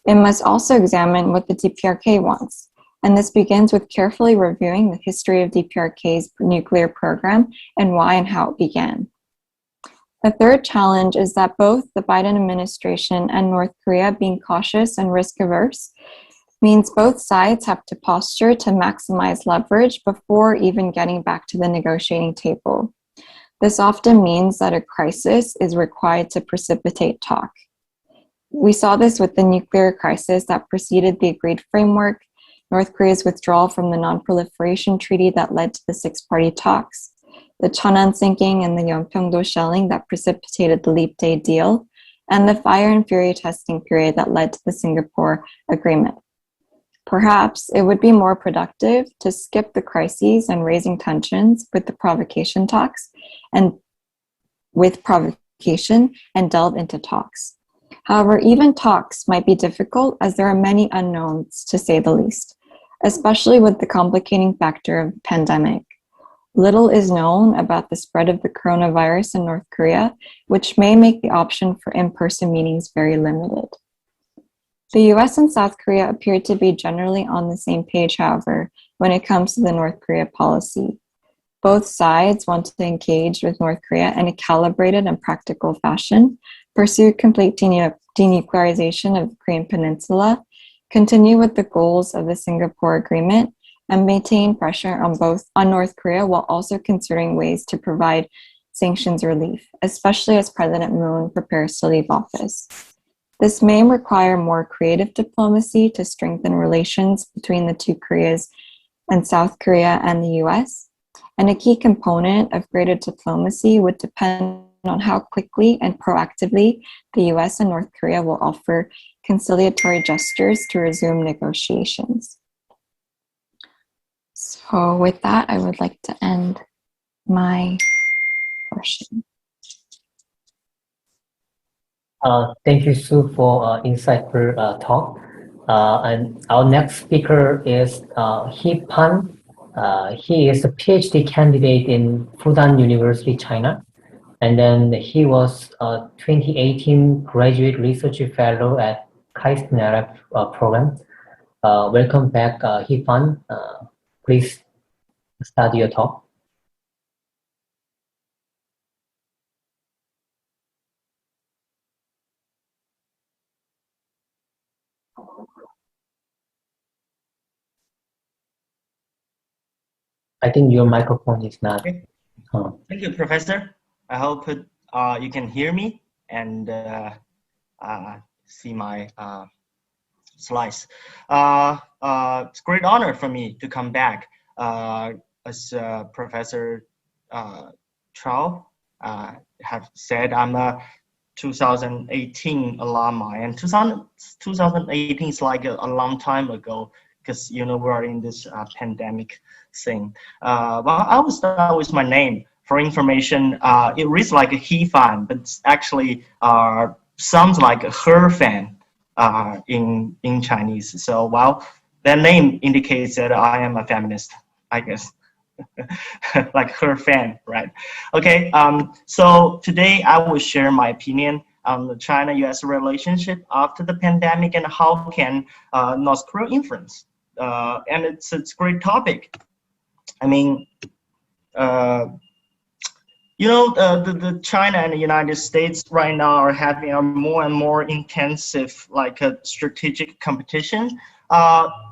Speaker 6: It must also examine what the DPRK wants, and this begins with carefully reviewing the history of DPRK's nuclear program and why and how it began. The third challenge is that both the Biden administration and North Korea being cautious and risk-averse means both sides have to posture to maximize leverage before even getting back to the negotiating table. This often means that a crisis is required to precipitate talk. We saw this with the nuclear crisis that preceded the agreed framework, North Korea's withdrawal from the Nonproliferation Treaty that led to the six-party talks, the Cheonan sinking and the Yeonpyeong-do shelling that precipitated the Leap Day deal, and the fire and fury testing period that led to the Singapore Agreement. Perhaps it would be more productive to skip the crises and raising tensions with the provocation talks and delve into talks. However, even talks might be difficult as there are many unknowns, to say the least, especially with the complicating factor of the pandemic. Little is known about the spread of the coronavirus in North Korea, which may make the option for in-person meetings very limited. The US and South Korea appear to be generally on the same page, however, when it comes to the North Korea policy. Both sides want to engage with North Korea in a calibrated and practical fashion, pursue complete denuclearization of the Korean Peninsula, continue with the goals of the Singapore Agreement, and maintain pressure on North Korea while also considering ways to provide sanctions relief, especially as President Moon prepares to leave office. This may require more creative diplomacy to strengthen relations between the two Koreas and South Korea and the US. And a key component of greater diplomacy would depend on how quickly and proactively the US and North Korea will offer conciliatory gestures to resume negotiations. So with that, I would like to end my portion.
Speaker 3: Thank you, Sue, for insightful talk. And our next speaker is He Pan. He is a PhD candidate in Fudan University, China. And then he was a 2018 Graduate Research Fellow at KAIST NEREC program. Welcome back, He Pan. Please start your talk. I think your microphone is not.
Speaker 7: Okay. Thank you, Professor. I hope you can hear me and see my slides. It's a great honor for me to come back as Professor Chow have said. I'm a 2018 alumni, and 2018 is like a long time ago, because we're in this pandemic thing. Well, I will start with my name. For information, it reads like a he fan, but it's actually sounds like a her fan in Chinese. So, well, that name indicates that I am a feminist, I guess. Like her fan, right? Okay, so today I will share my opinion on the China-US relationship after the pandemic and how can North Korea influence. And it's a great topic. I mean, the China and the United States right now are having a more and more intensive, like a strategic competition.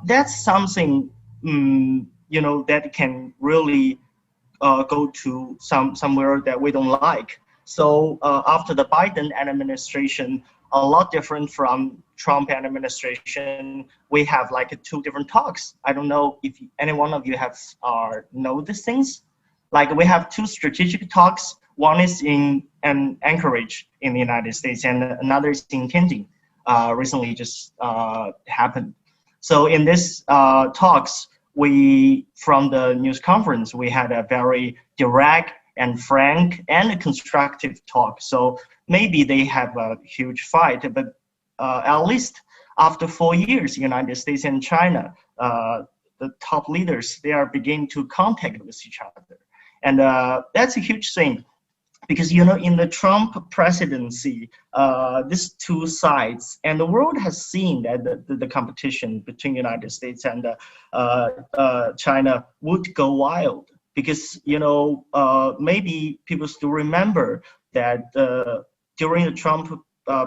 Speaker 7: That's something, that can really go to somewhere that we don't like. So after the Biden administration, a lot different from Trump administration, we have like two different talks. I don't know if any one of you have know these things. Like we have two strategic talks. One is in Anchorage in the United States, and another is in Tianjin. Recently just happened. So in this talks, from the news conference, we had a very direct and frank and constructive talk. So maybe they have a huge fight, but at least after 4 years, United States and China, the top leaders, they are beginning to contact with each other. And that's a huge thing. Because, in the Trump presidency, these two sides, and the world has seen that the competition between the United States and China would go wild. Because, maybe people still remember that during the Trump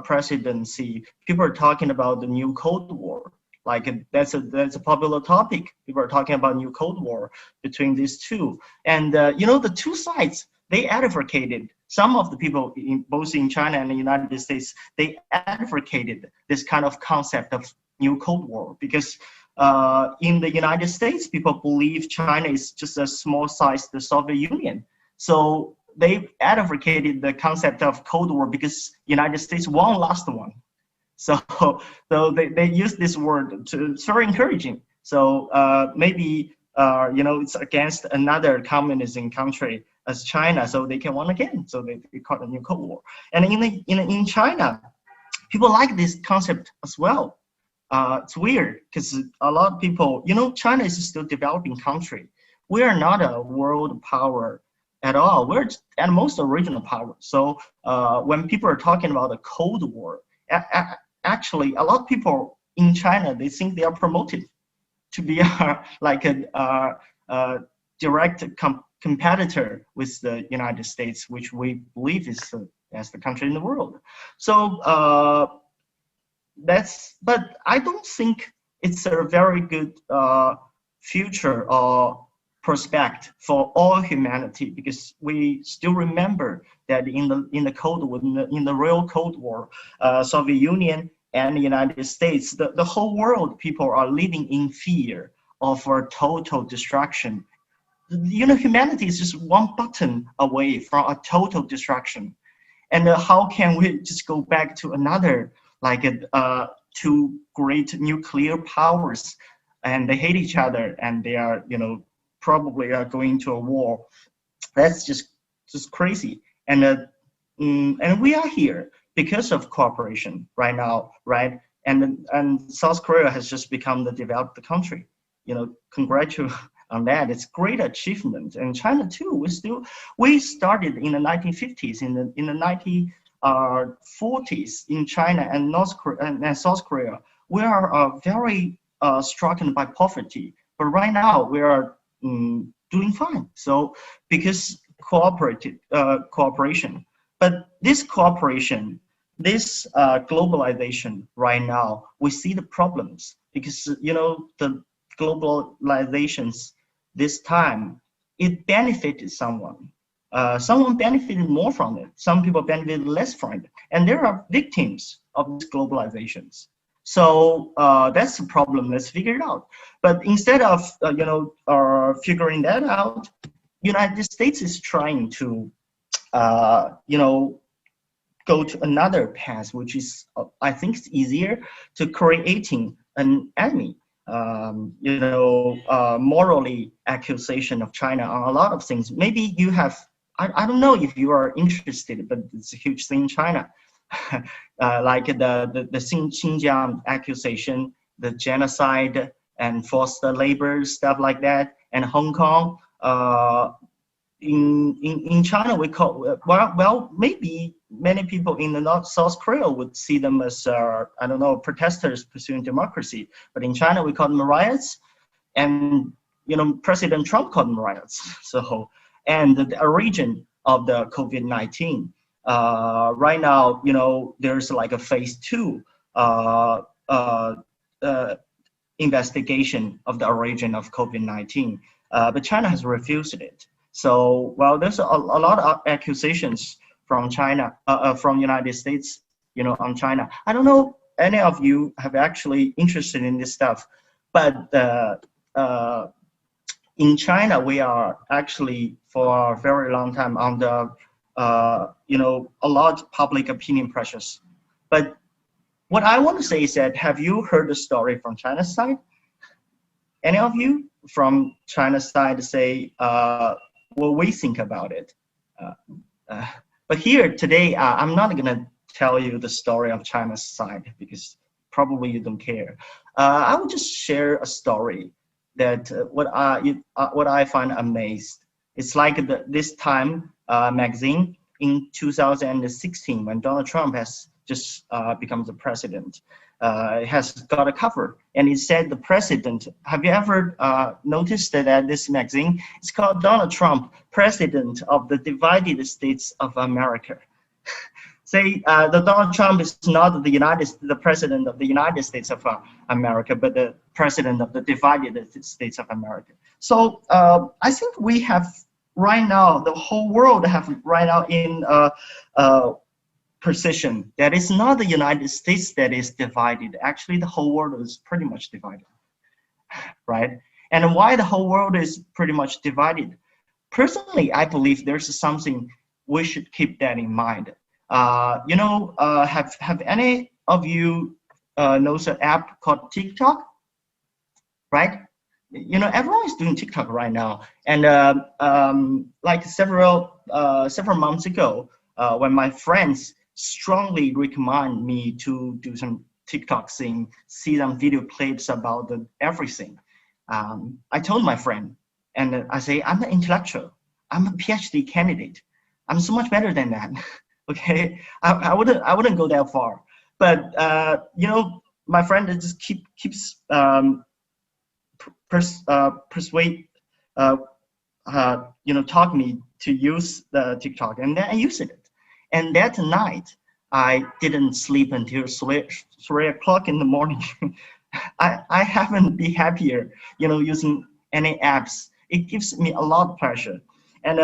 Speaker 7: presidency, people are talking about the new Cold War. Like that's a popular topic. People are talking about new Cold War between these two. And, the two sides, they advocated, some of the people both in China and the United States, they advocated this kind of concept of new Cold War, because in the United States, people believe China is just a small size, the Soviet Union. So they advocated the concept of Cold War because United States won last one. So they use this word it's very encouraging. So maybe, it's against another communism country as China, so they can win again. So they call it a new Cold War. And in China, people like this concept as well. It's weird because a lot of people, China is still a developing country. We are not a world power at all. We're at most a regional power. So when people are talking about a Cold War, actually a lot of people in China, they think they are promoted to be like a direct competitor with the United States, which we believe is as the country in the world. So but I don't think it's a very good future or prospect for all humanity, because we still remember that in the Cold War, in the real Cold War, Soviet Union and the United States, the whole world, people are living in fear of a total destruction. Humanity is just one button away from a total destruction. And how can we just go back to another, like two great nuclear powers, and they hate each other, and they are, probably are going to a war. That's just crazy. And we are here because of cooperation right now, right? And South Korea has just become the developed country. Congratulations on that. It's great achievement. And China too. We started in the 1950s, in the 1940s in China and North Korea and South Korea. We are very stricken by poverty, but right now we are doing fine. So because cooperation, but this cooperation, this globalization right now, we see the problems because the globalizations this time, it benefited someone. Someone benefited more from it. Some people benefited less from it, and there are victims of these globalizations. So that's the problem. Let's figure it out. But instead of figuring that out, United States is trying to go to another path, which is I think it's easier to creating an enemy. Morally accusation of China on a lot of things. Maybe you have. I don't know if you are interested, but it's a huge thing in China. Like the Xinjiang accusation, the genocide and forced labor, stuff like that, and Hong Kong. In China, we call well maybe many people in the South Korea would see them as I don't know, protesters pursuing democracy, but in China we call them riots, and President Trump called them riots. So and the origin of the COVID-19 right now, there's like a phase 2 investigation of the origin of COVID-19, but China has refused it. So, well, there's a lot of accusations from China, from United States, on China. I don't know any of you have actually interested in this stuff, but in China, we are actually for a very long time under, a lot of public opinion pressures. But what I want to say is that, have you heard the story from China's side? Any of you from China's side say, what we think about it? But here today, I'm not going to tell you the story of China's side because probably you don't care. I will just share a story that what I find amazed. It's like this Time magazine in 2016 when Donald Trump has just become the president. It has got a cover, and it said the president. Have you ever noticed that this magazine? It's called Donald Trump, President of the Divided States of America. Say the Donald Trump is not the president of the United States of America, but the president of the divided States of America. So I think we have right now, the whole world have right now in position that it's not the United States that is divided. Actually, the whole world is pretty much divided, right? And why the whole world is pretty much divided? Personally, I believe there's something we should keep that in mind. Have any of you knows an app called TikTok, right? Everyone is doing TikTok right now, and like several months ago, when my friends strongly recommend me to do some TikTok thing, see some video clips about everything. I told my friend, and I say, I'm an intellectual. I'm a PhD candidate. I'm so much better than that. Okay, I wouldn't go that far. But my friend just keeps persuade talk me to use the TikTok, and then I use it. And that night, I didn't sleep until 3 o'clock in the morning. I haven't been happier, using any apps. It gives me a lot of pleasure. And,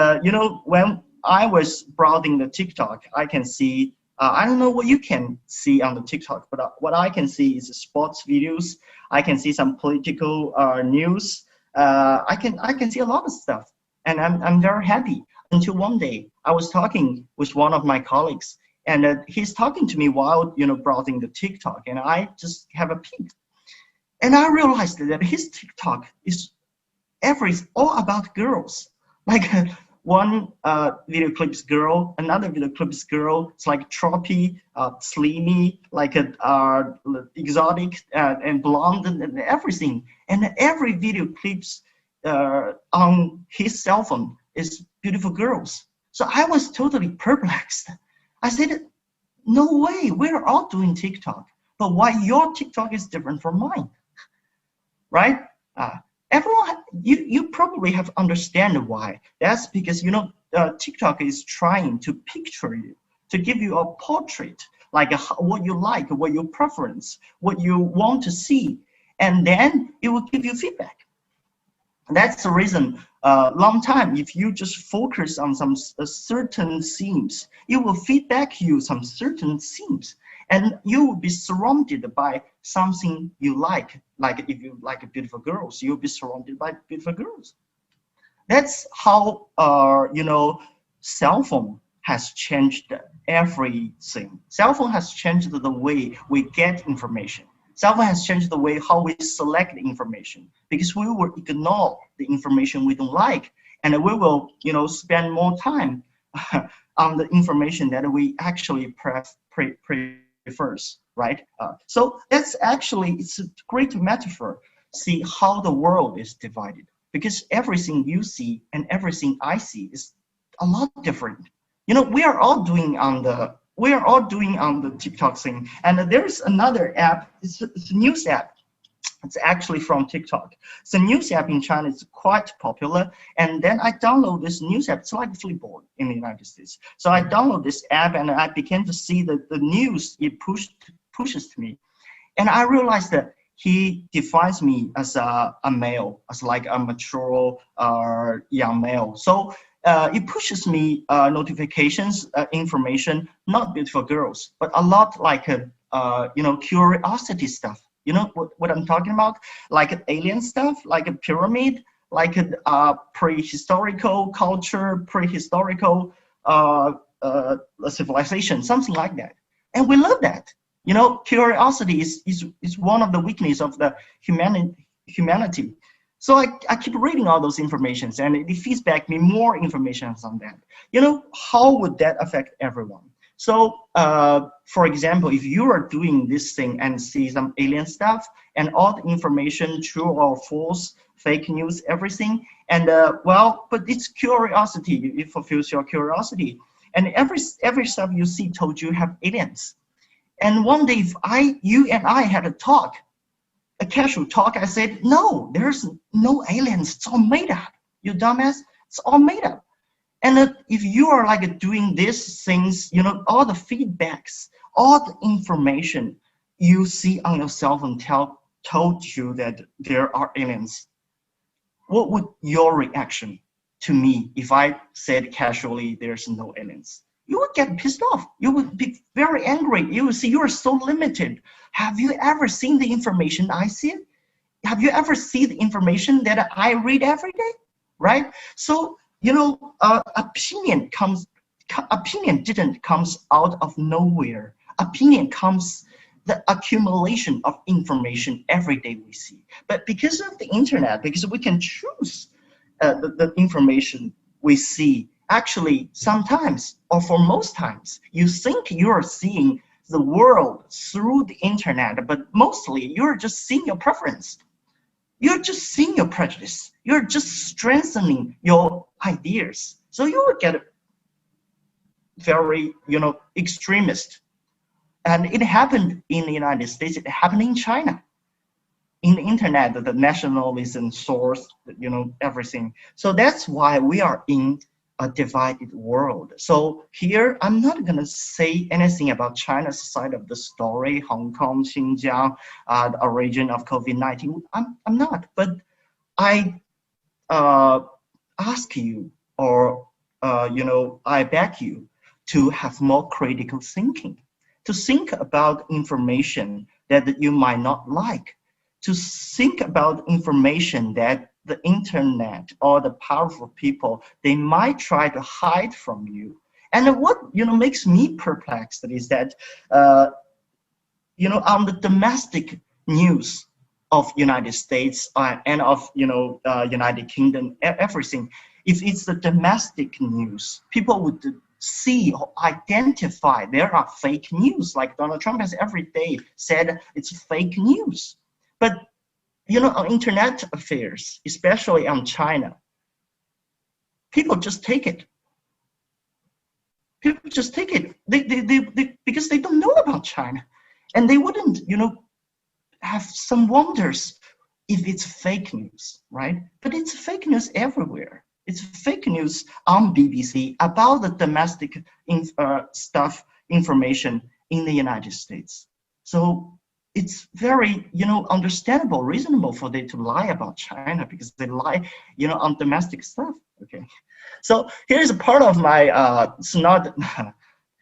Speaker 7: when I was browsing the TikTok, I can see, I don't know what you can see on the TikTok, but what I can see is sports videos. I can see some political news. I can see a lot of stuff, and I'm very happy. Until one day, I was talking with one of my colleagues, and he's talking to me while browsing the TikTok, and I just have a peek, and I realized that his TikTok is all about girls. Like one video clips girl, another video clips girl. It's like trophy, slimy, like a exotic and blonde and everything. And every video clips on his cell phone is beautiful girls. So I was totally perplexed. I said, no way, we're all doing TikTok, but why your TikTok is different from mine, right? Everyone, you probably have understand why. That's because, you know, TikTok is trying to picture you, to give you a portrait, like what you like, what your preference, what you want to see, and then it will give you feedback. That's the reason, long time, if you just focus on some certain themes, it will feedback you some certain themes, and you will be surrounded by something you like if you like beautiful girls, you'll be surrounded by beautiful girls. That's how, you know, cell phone has changed everything. Cell phone has changed the way we get information. Cell phone has changed the way how we select the information, because we will ignore the information we don't like, and we will, you know, spend more time on the information that we actually prefers, right? So that's actually, it's a great metaphor. See how the world is divided, because everything you see and everything I see is a lot different. You know, we are all doing on the TikTok thing, and there's another app. It's a news app. It's actually from TikTok. It's a news app in China. It's quite popular. And then I download this news app. It's like Flipboard in the United States. So I download this app, and I began to see the news it pushes to me, and I realized that he defines me as a male, as like a mature young male. So it pushes me notifications, information, not beautiful girls, but a lot like you know, curiosity stuff. You know what I'm talking about? Like alien stuff, like a pyramid, like a prehistorical culture, prehistorical civilization, something like that. And we love that. You know, curiosity is one of the weaknesses of the humanity. So I keep reading all those informations, and it feeds back me more information on that. You know, how would that affect everyone? So, for example, if you are doing this thing and see some alien stuff and all the information, true or false, fake news, everything, and well, but it's curiosity. It fulfills your curiosity, and every stuff you see told you have aliens. And one day, if you and I had a talk, a casual talk, I said, no, there's no aliens. It's all made up. You dumbass. It's all made up. And if you are like doing these things, you know, all the feedbacks, all the information you see on your cell phone told you that there are aliens, what would your reaction to me if I said casually there's no aliens? You would get pissed off. You would be very angry. You would say you are so limited. Have you ever seen the information I see? Have you ever seen the information that I read every day? Right? So, you know, opinion didn't comes out of nowhere. Opinion comes the accumulation of information every day we see. But because of the internet, because we can choose the information we see, actually sometimes, or for most times, you think you're seeing the world through the internet, but mostly you're just seeing your preference. You're just seeing your prejudice. You're just strengthening your ideas. So you would get very, you know, extremist. And it happened in the United States. It happened in China. In the internet, the nationalism source, you know, everything. So that's why we are in a divided world. So here, I'm not going to say anything about China's side of the story, Hong Kong, Xinjiang, the origin of COVID-19. I'm not, but I ask you, or you know, I beg you to have more critical thinking, to think about information that you might not like, to think about information that the internet or the powerful people, they might try to hide from you. And what, you know, makes me perplexed is that, you know, on the domestic news of United States and of, you know, United Kingdom, everything, if it's the domestic news, people would see or identify there are fake news, like Donald Trump has every day said it's fake news. But you know, on internet affairs, especially on China, people just take it. People just take it. They because they don't know about China, and they wouldn't, you know, have some wonders if it's fake news, right? But it's fake news everywhere. It's fake news on BBC about the domestic information in the United States. So it's very, you know, understandable, reasonable for them to lie about China because they lie, you know, on domestic stuff. Okay, so here's a part of my it's not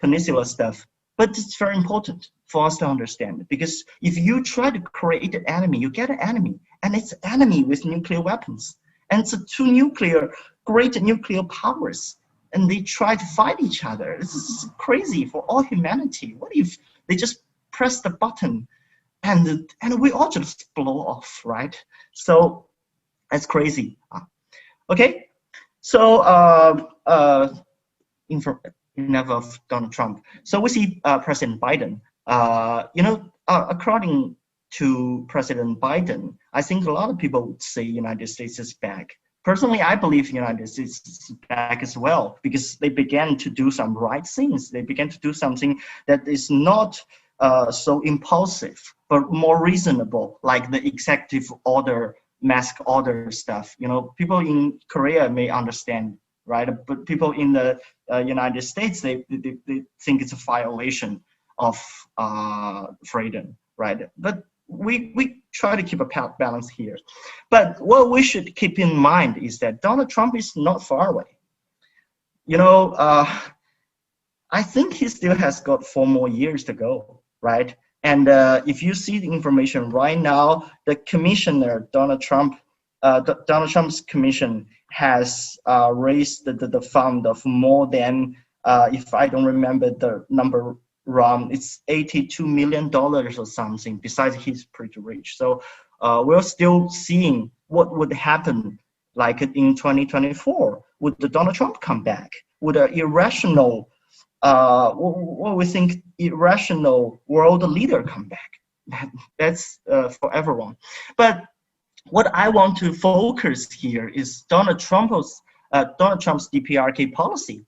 Speaker 7: peninsula stuff, but it's very important for us to understand, because if you try to create an enemy, you get an enemy, and it's an enemy with nuclear weapons, and it's two great nuclear powers, and they try to fight each other. This is crazy for all humanity. What if they just press the button and we all just blow off, right? So that's crazy. Okay, so enough of Donald Trump. So we see President Biden. You know, according to President Biden, I think a lot of people would say United States is back. Personally, I believe United States is back as well, because they began to do some right things. They began to do something that is not so impulsive, but more reasonable, like the executive order, mask order stuff. You know, people in Korea may understand, right? But people in the United States, they think it's a violation of freedom, right? But we try to keep a balance here. But what we should keep in mind is that Donald Trump is not far away. You know, I think he still has got 4 more years to go, right? And if you see the information right now, the commissioner, Donald Trump's commission has raised the fund of more than, if I don't remember the number wrong, it's $82 million or something. Besides, he's pretty rich. So we're still seeing what would happen, like in 2024. Would the Donald Trump come back? Would an irrational, what we think, irrational world leader come back? That's for everyone. But what I want to focus here is Donald Trump's DPRK policy.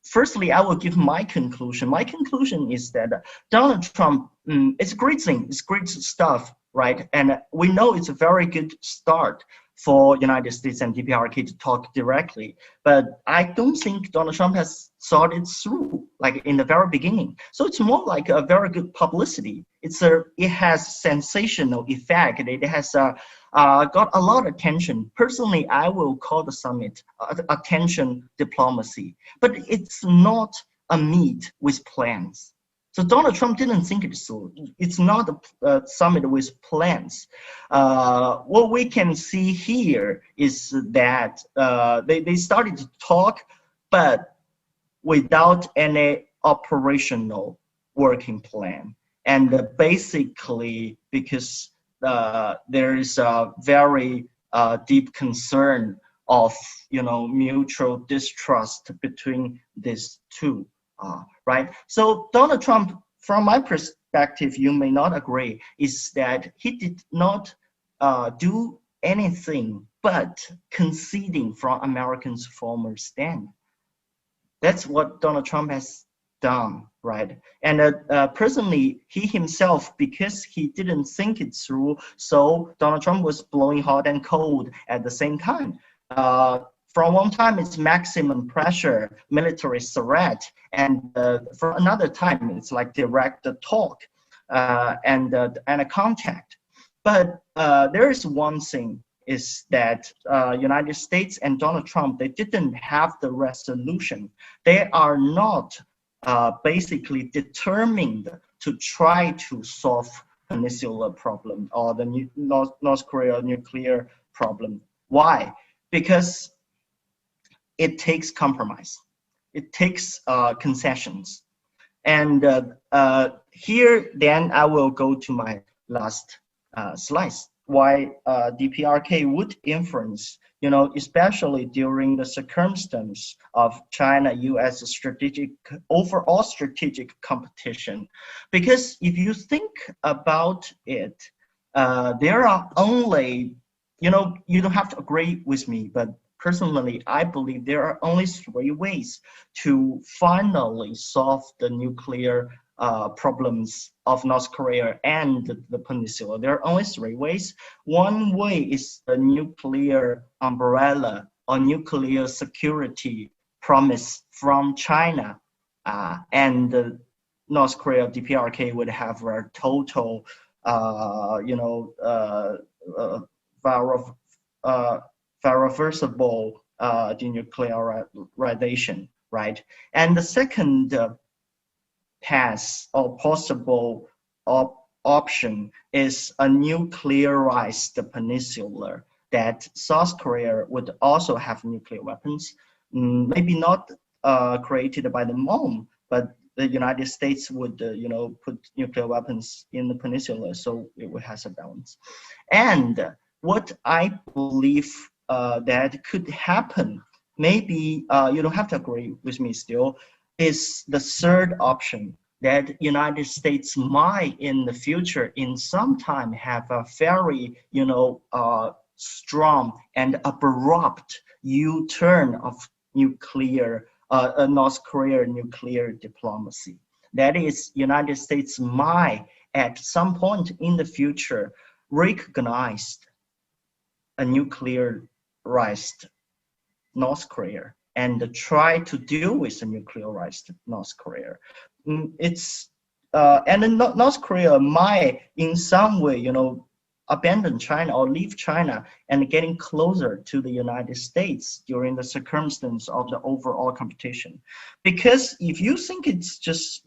Speaker 7: Firstly, I will give my conclusion. My conclusion is that Donald Trump, it's a great thing, it's great stuff, right? And we know it's a very good start for United States and DPRK to talk directly. But I don't think Donald Trump has thought it through, like in the very beginning. So it's more like a very good publicity. It has sensational effect. It has got a lot of attention. Personally, I will call the summit attention diplomacy, but it's not a meet with plans. So Donald Trump didn't think it through. It's not a summit with plans. What we can see here is that they started to talk, but without any operational working plan. And basically, because there is a very deep concern of, you know, mutual distrust between these two. Right? So Donald Trump, from my perspective, you may not agree, is that he did not do anything but conceding from Americans' former stand. That's what Donald Trump has done, right? And personally, he himself, because he didn't think it through, so Donald Trump was blowing hot and cold at the same time. From one time, it's maximum pressure, military threat, and for another time, it's like direct talk and a contact. But there is one thing, is that United States and Donald Trump, they didn't have the resolution. They are not basically determined to try to solve peninsula problem or the North Korea nuclear problem. Why? Because it takes compromise. It takes concessions. And here, then I will go to my last slides. why DPRK would influence, especially during the circumstance of China-US overall strategic competition. Because if you think about it, there are only, you don't have to agree with me, but personally, I believe there are only 3 ways to finally solve the nuclear problems of North Korea and the peninsula. There are only 3 ways. One way is the nuclear umbrella or nuclear security promise from China, and North Korea DPRK would have a total, irreversible denuclearization, right? And the second path or possible option is a nuclearized peninsula that South Korea would also have nuclear weapons, maybe not created by the MOM, but the United States would, put nuclear weapons in the peninsula, so it has a balance. And what I believe that could happen, maybe you don't have to agree with me still, is the third option, that United States might in the future in some time have a very, strong and abrupt U-turn of nuclear, North Korea nuclear diplomacy. That is, United States might at some point in the future recognize a nuclearized North Korea and try to deal with a nuclearized North Korea. And North Korea might in some way, abandon China or leave China and getting closer to the United States during the circumstance of the overall competition. Because if you think it's just,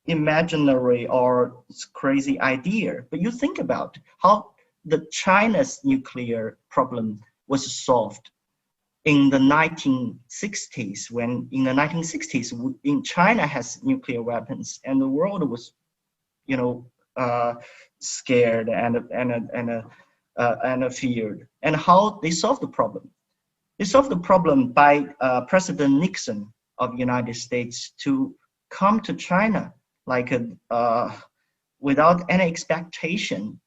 Speaker 7: imaginary or crazy idea, but you think about how the China's nuclear problem was solved in the 1960s, when in the 1960s, in China has nuclear weapons and the world was, scared and feared, and how they solved the problem. They solved the problem by President Nixon of the United States to come to China like without any expectation,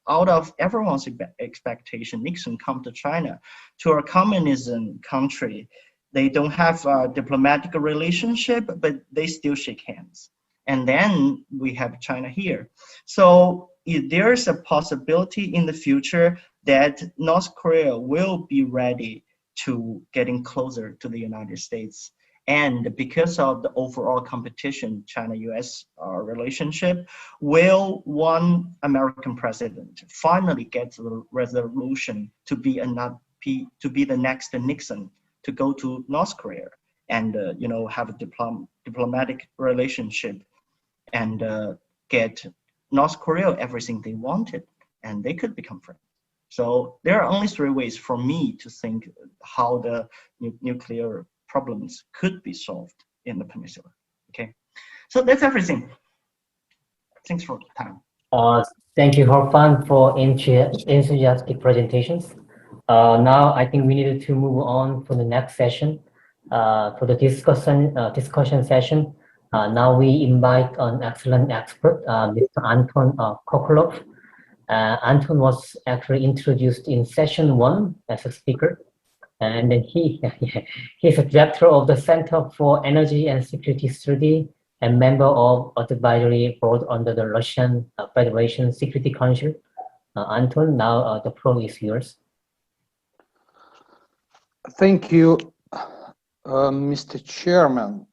Speaker 7: out of everyone's expectation. Nixon come to China, to a communism country. They don't have a diplomatic relationship, but they still shake hands. And then we have China here. So if there's a possibility in the future that North Korea will be ready to getting closer to the United States. And because of the overall competition, China-US relationship, will one American president finally get the resolution to be the next Nixon to go to North Korea and have a diplomatic relationship and get North Korea everything they wanted, and they could become friends. So there are only 3 ways for me to think how the nuclear problems could be solved in the peninsula. Okay, so that's everything. Thanks for the time.
Speaker 3: Thank you, Horfan, for enthusiastic presentations. Now I think we needed to move on for the next session, for the discussion session. Now we invite an excellent expert, Mr. Anton Kokolov. Anton was actually introduced in session 1 as a speaker, and then he's a director of the Center for Energy and Security Study and member of advisory board under the Russian Federation Security Council. Anton, now the floor is yours.
Speaker 8: Thank you, Mr. Chairman.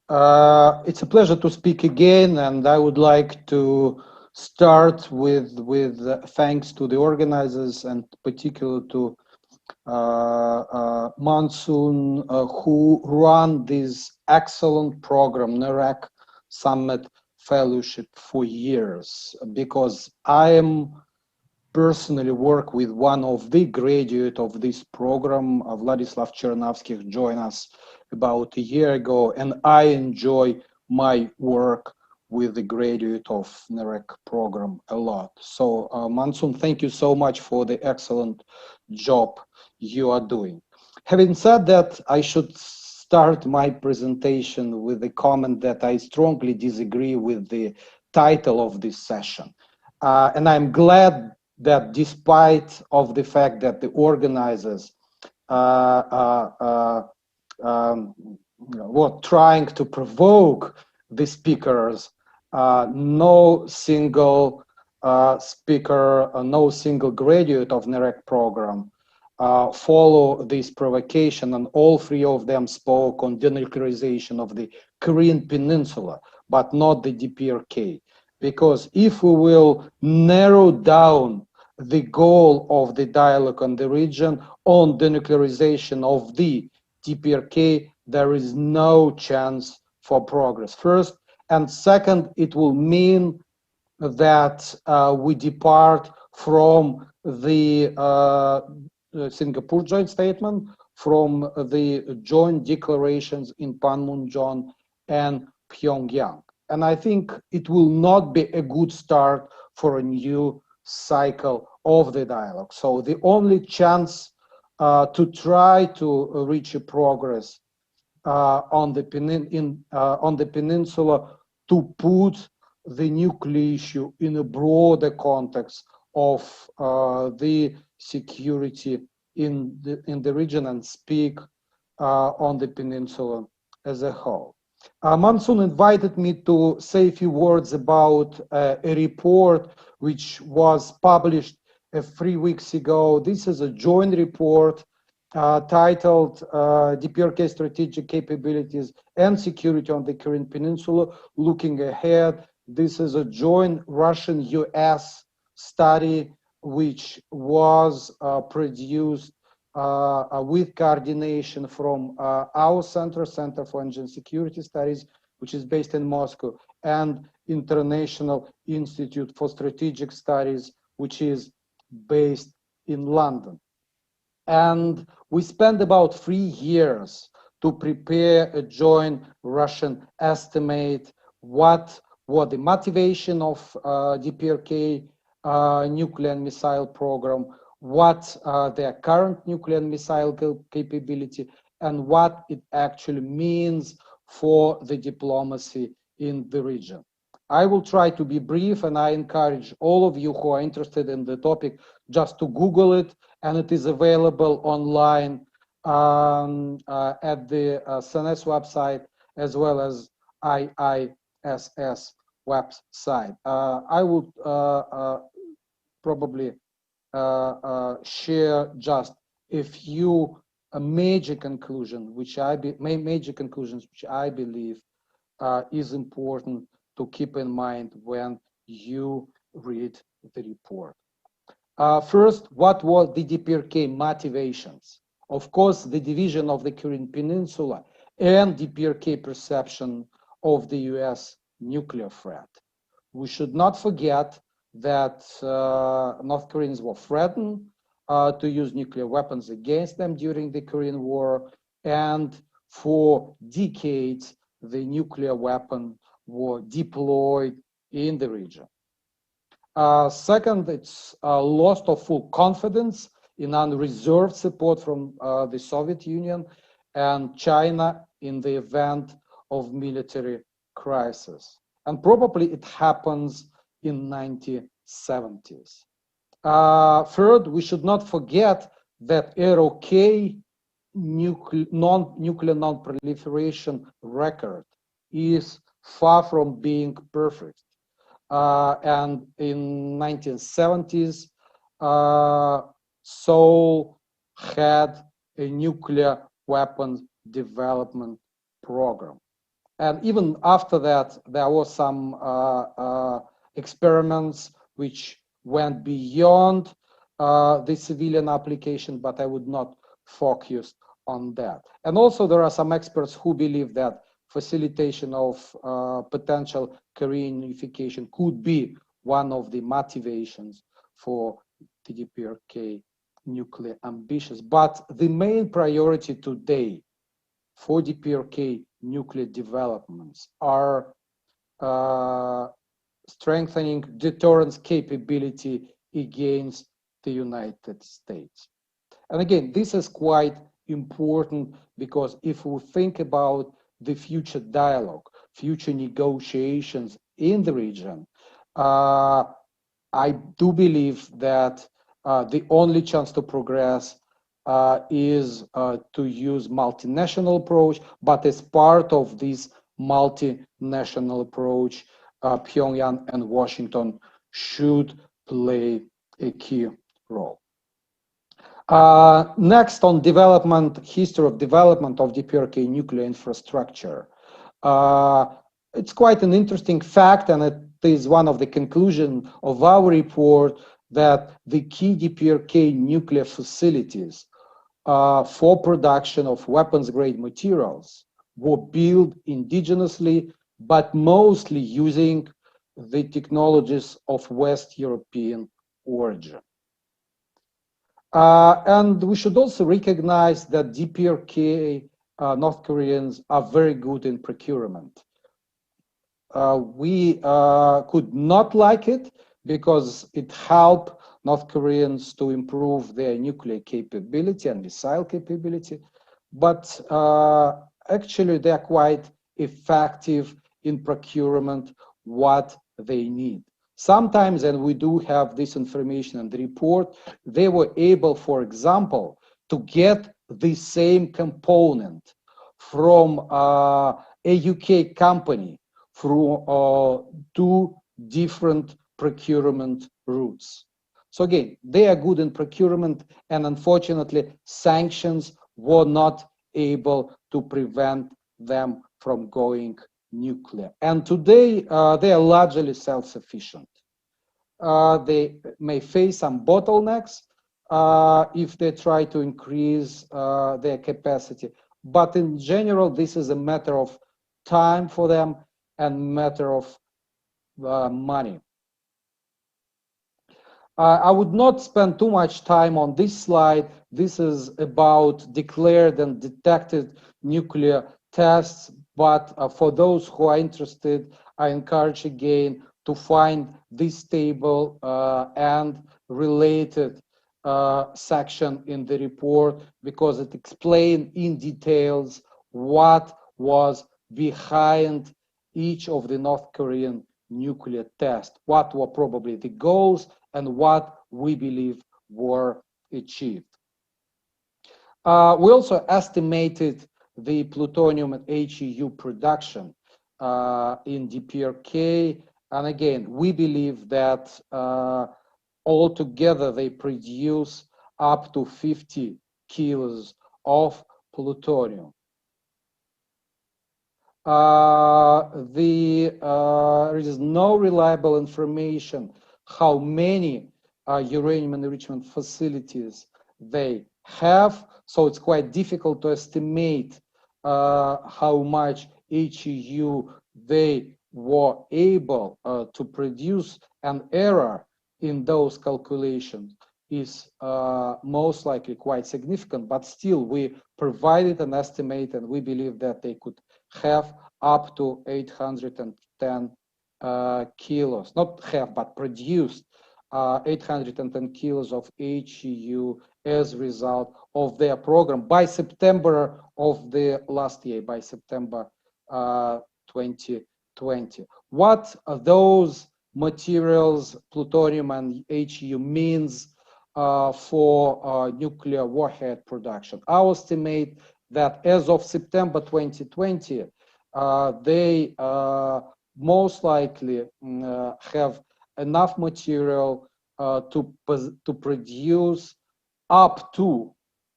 Speaker 8: It's a pleasure to speak again, and I would like to start with thanks to the organizers, and particularly to Monsoon, who run this excellent program, NEREC Summit Fellowship, for years, because I am personally work with one of the graduate of this program, Vladislav Chernovskih, joined us about a year ago, and I enjoy my work with the graduate of NEREC program a lot. So Mansoon, thank you so much for the excellent job you are doing. Having said that, I should start my presentation with a comment that I strongly disagree with the title of this session. And I'm glad that despite of the fact that the organizers were trying to provoke the speakers, no single speaker, no single graduate of NEREC program follow this provocation, and all three of them spoke on denuclearization of the Korean Peninsula, but not the DPRK. Because if we will narrow down the goal of the dialogue on the region on denuclearization of the DPRK, there is no chance for progress. First, and second, it will mean that we depart from the Singapore joint statement, from the joint declarations in Panmunjom and Pyongyang. And I think it will not be a good start for a new cycle of the dialogue. So the only chance to try to reach a progress on the peninsula to put the nuclear issue in a broader context of the security in the region and speak on the peninsula as a whole. Mansoon invited me to say a few words about a report which was published 3 weeks ago. This is a joint report titled DPRK Strategic Capabilities and Security on the Korean Peninsula, Looking Ahead. This is a joint Russian-US study which was produced with coordination from our Center for Energy Security Studies, which is based in Moscow, and International Institute for Strategic Studies, which is based in London. And we spent about 3 years to prepare a joint Russian estimate what was the motivation of DPRK nuclear and missile program, what their current nuclear and missile capability, and what it actually means for the diplomacy in the region. I will try to be brief, and I encourage all of you who are interested in the topic just to Google it, and it is available online at the SNS website as well as IISS website. I would probably share just a few major conclusions, which I believe is important to keep in mind when you read the report. First, what were the DPRK motivations? Of course, the division of the Korean Peninsula and DPRK perception of the US nuclear threat. We should not forget that North Koreans were threatened to use nuclear weapons against them during the Korean War, and for decades, the nuclear weapon were deployed in the region. Second, it's loss of full confidence in unreserved support from the Soviet Union and China in the event of military crisis. And probably it happens in 1970s. Third, we should not forget that ROK nuclear non-proliferation record is far from being perfect. And in 1970s, Seoul had a nuclear weapons development program. And even after that, there were some experiments which went beyond the civilian application, but I would not focus on that. And also there are some experts who believe that facilitation of potential Korean unification could be one of the motivations for the DPRK nuclear ambitions. But the main priority today for DPRK nuclear developments are strengthening deterrence capability against the United States. And again, this is quite important because if we think about the future dialogue, future negotiations in the region, I do believe that the only chance to progress is to use multinational approach, but as part of this multinational approach, Pyongyang and Washington should play a key role. Next, on development, history of development of DPRK nuclear infrastructure. It's quite an interesting fact, and it is one of the conclusions of our report, that the key DPRK nuclear facilities for production of weapons-grade materials were built indigenously, but mostly using the technologies of West European origin. And we should also recognize that DPRK North Koreans are very good in procurement. We could not like it because it helped North Koreans to improve their nuclear capability and missile capability, but actually they are quite effective in procurement what they need. Sometimes, and we do have this information in the report, they were able, for example, to get the same component from a UK company through two different procurement routes. So again, they are good in procurement, and unfortunately, sanctions were not able to prevent them from going nuclear. And today, they are largely self-sufficient. They may face some bottlenecks if they try to increase their capacity. But in general, this is a matter of time for them and matter of money. I would not spend too much time on this slide. This is about declared and detected nuclear tests, but for those who are interested, I encourage again to find this table and related section in the report, because it explains in details what was behind each of the North Korean nuclear tests, what were probably the goals and what we believe were achieved. We also estimated the plutonium and HEU production in DPRK, and again, we believe that altogether they produce up to 50 kilos of plutonium. There is no reliable information how many uranium enrichment facilities they have, so it's quite difficult to estimate how much HEU they were able to produce. An error in those calculations is most likely quite significant, but still we provided an estimate, and we believe that they could have up to 810 kilos, not have, but produced 810 kilos of HEU as a result of their program by September of the last year, by September 2020. What are those materials, plutonium and HEU, means for nuclear warhead production? I estimate that as of September 2020, they most likely have enough material to produce up to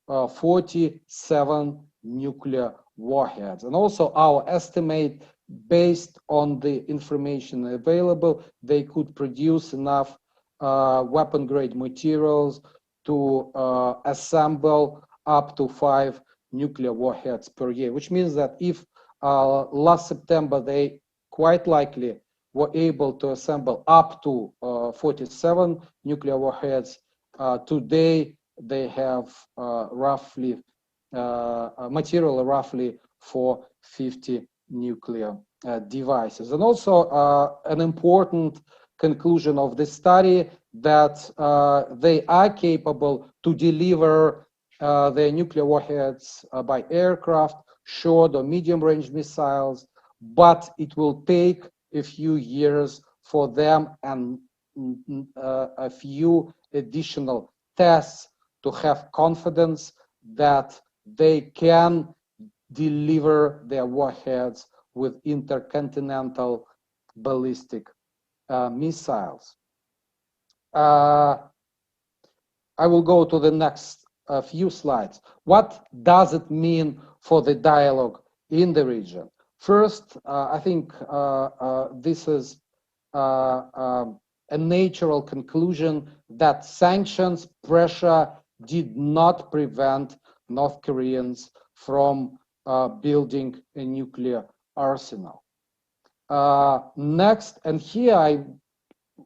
Speaker 8: 47 nuclear warheads. And also our estimate, based on the information available, they could produce enough weapon-grade materials to assemble up to 5 nuclear warheads per year, which means that if last September they quite likely were able to assemble up to 47 nuclear warheads, today they have roughly material roughly for 50 nuclear devices. And also an important conclusion of this study that they are capable to deliver their nuclear warheads by aircraft, short or medium range missiles, but it will take a few years for them and a few additional tests to have confidence that they can deliver their warheads with intercontinental ballistic missiles. I will go to the next few slides. What does it mean for the dialogue in the region? First, I think this is a natural conclusion that sanctions pressure did not prevent North Koreans from building a nuclear arsenal. Next, and here I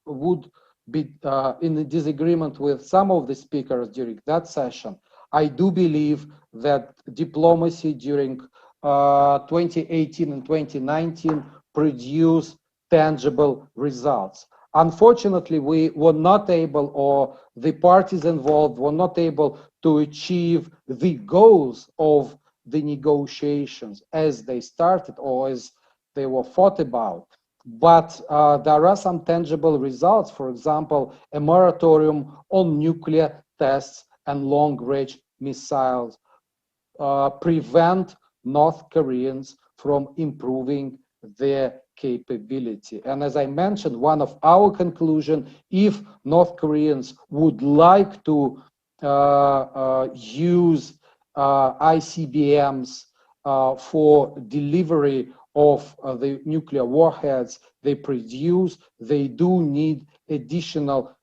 Speaker 8: would be in a disagreement with some of the speakers during that session. I do believe that diplomacy during 2018 and 2019 produced tangible results. Unfortunately, we were not able, or the parties involved were not able to achieve the goals of the negotiations as they started or as they were fought about. But there are some tangible results. For example, a moratorium on nuclear tests and long-range missiles prevent North Koreans from improving their capability. And as I mentioned, one of our conclusions, if North Koreans would like to use ICBMs for delivery of the nuclear warheads they produce, they do need additional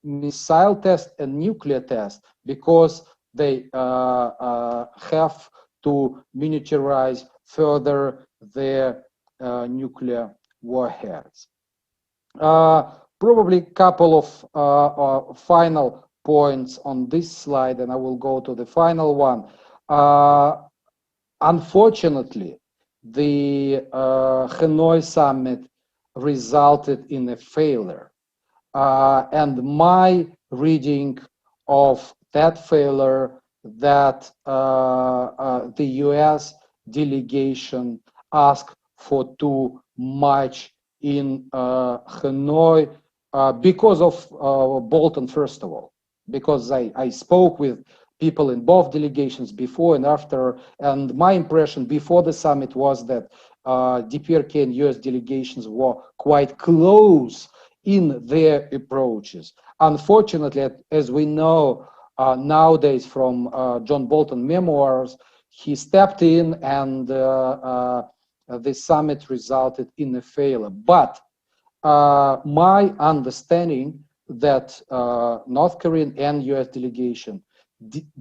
Speaker 8: missile tests and nuclear tests because they have to miniaturize further their nuclear warheads. Probably a couple of final points on this slide, and I will go to the final one. Unfortunately, the Hanoi summit resulted in a failure. And my reading of that failure, that the US delegation asked for too much in Hanoi because of Bolton, first of all, because I spoke with people in both delegations before and after, and my impression before the summit was that DPRK and US delegations were quite close in their approaches. Unfortunately, as we know nowadays from John Bolton memoirs, he stepped in and the summit resulted in a failure. But my understanding that North Korean and US delegation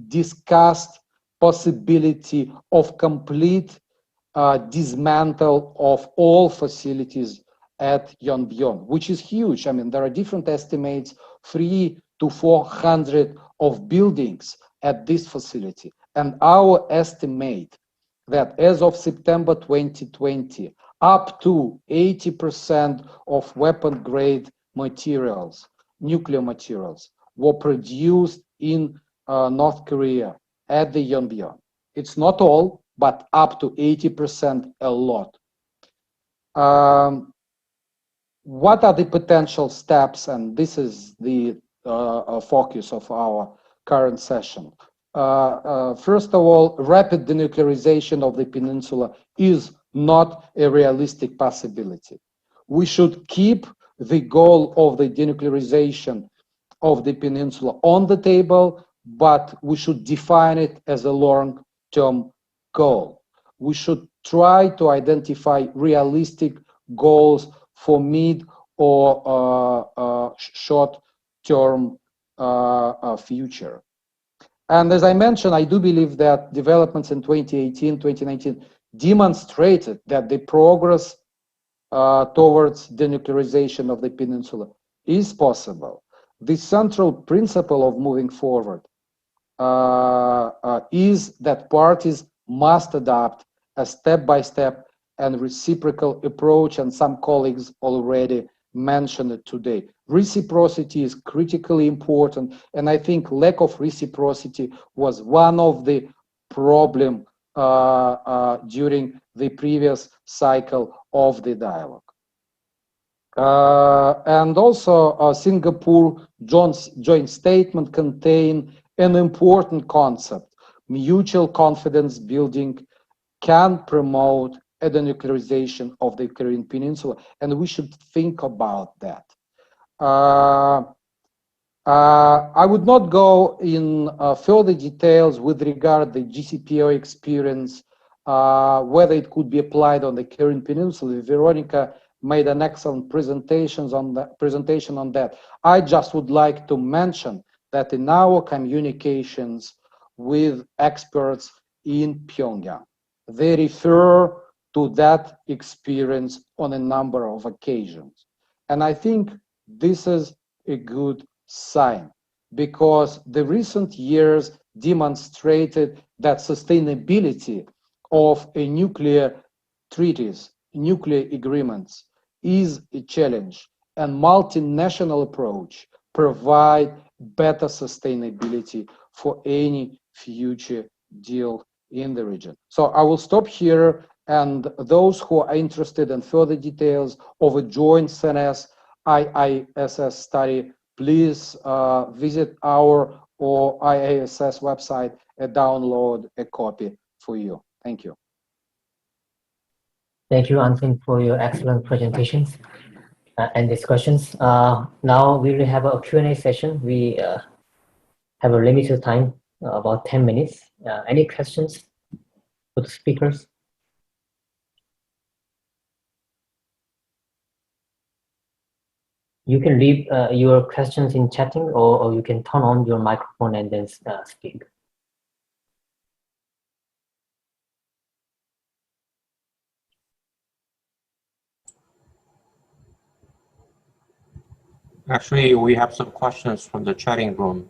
Speaker 8: discussed possibility of complete dismantle of all facilities at Yonbyon, which is huge. I mean, there are different estimates, 300 to 400 of buildings at this facility. And our estimate that as of September 2020, up to 80% of weapon grade materials, nuclear materials, were produced in North Korea at the Yonbyon. It's not all, but up to 80%, a lot. What are the potential steps? And this is the focus of our current session. First of all, rapid denuclearization of the peninsula is not a realistic possibility. We should keep the goal of the denuclearization of the peninsula on the table, but we should define it as a long-term goal. We should try to identify realistic goals for mid or short-term future. And as I mentioned, I do believe that developments in 2018, 2019 demonstrated that the progress towards denuclearization of the peninsula is possible. The central principle of moving forward is that parties must adopt a step-by-step and reciprocal approach, and some colleagues already mentioned it today. Reciprocity is critically important, and I think lack of reciprocity was one of the problem during the previous cycle of the dialogue. And also Singapore joint statement contain an important concept. Mutual confidence building can promote a denuclearization of the Korean Peninsula, and we should think about that. I would not go in further details with regard to the GCPO experience, whether it could be applied on the Korean Peninsula. Veronica made an excellent presentation on that. I just would like to mention that in our communications with experts in Pyongyang, they refer to that experience on a number of occasions. And I think this is a good sign, because the recent years demonstrated that sustainability of a nuclear treaties, nuclear agreements is a challenge, and multinational approach provide better sustainability for any future deal in the region. So I will stop here, and those who are interested in further details of a joint CNS IISS study, please visit our or IISS website and download a copy for you. Thank you.
Speaker 3: Thank you, Anton, for your excellent presentations and discussions. Now we will have a Q&A session. We have a limited time, about 10 minutes. Any questions for the speakers? You can leave your questions in chatting, or you can turn on your microphone and then speak.
Speaker 4: Actually, we have some questions from the chatting room.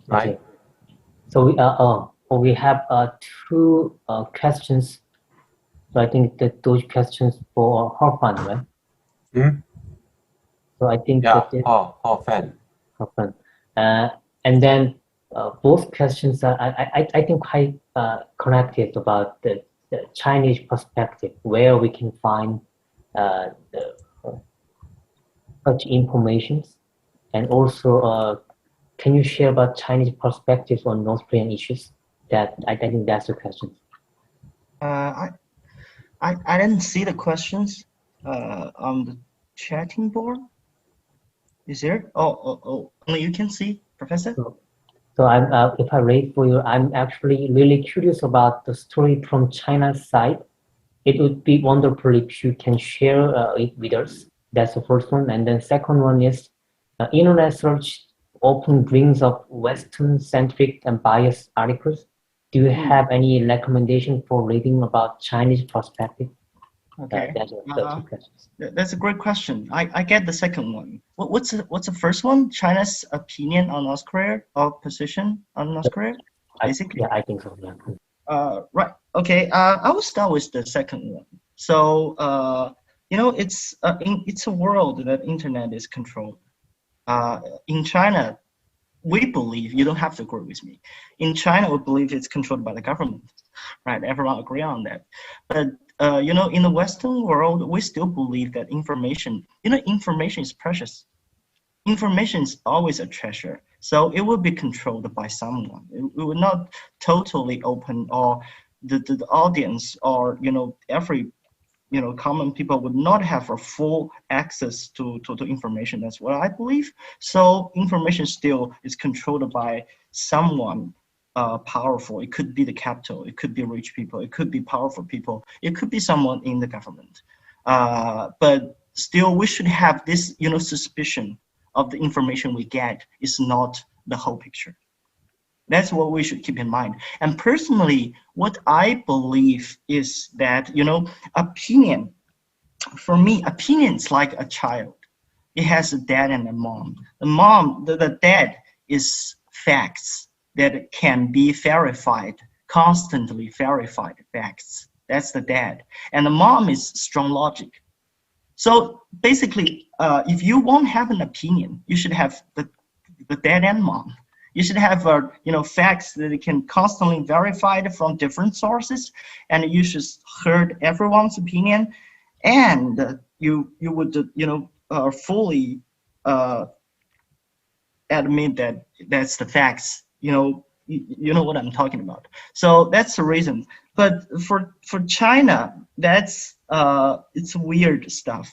Speaker 4: Right?
Speaker 3: Okay. So we have two questions. So I think that those questions for Horfan, right?
Speaker 4: Hmm?
Speaker 3: So I think
Speaker 4: Yeah,
Speaker 3: Horfan. And then both questions are, I think, quite connected about the Chinese perspective, where we can find such information, and also can you share about Chinese perspectives on North Korean issues? That I think that's the question.
Speaker 7: I didn't see the questions on the chatting board. Is there? Oh, only you can see, Professor?
Speaker 3: So I'm, if I read for you, I'm actually really curious about the story from China's side. It would be wonderful if you can share it with us. That's the first one. And then second one is internet search often brings up Western-centric and biased articles. Do you have any recommendation for reading about Chinese perspective?
Speaker 7: Okay.
Speaker 3: That's the two questions.
Speaker 7: That's a great question. I get the second one. What's the first one? China's opinion on North Korea, or position on North Korea? Basically.
Speaker 3: Yeah, I think so. Yeah.
Speaker 7: Right. Okay. I will start with the second one. So you know, it's a world that internet is controlled. In China, we believe, you don't have to agree with me. In China, we believe it's controlled by the government, right? Everyone agree on that. But you know, in the Western world, we still believe that information, you know, information is precious. Information is always a treasure. So it will be controlled by someone. It will not totally open, or the audience, or, you know, every, you know, common people would not have a full access to information. That's what I believe. So information still is controlled by someone powerful. It could be the capital, it could be rich people, it could be powerful people, it could be someone in the government. But still, we should have this, you know, suspicion of the information we get is not the whole picture. That's what we should keep in mind. And personally, what I believe is that, you know, opinion, for me, opinion is like a child. It has a dad and a mom. The dad is facts that can be verified, constantly verified facts That's the dad. And the mom is strong logic. So basically, if you won't have an opinion, you should have the dad and mom. You should have facts that can constantly verified from different sources, and you should heard everyone's opinion, and you would fully admit that that's the facts. You know what I'm talking about. So that's the reason. But for China, that's it's weird stuff,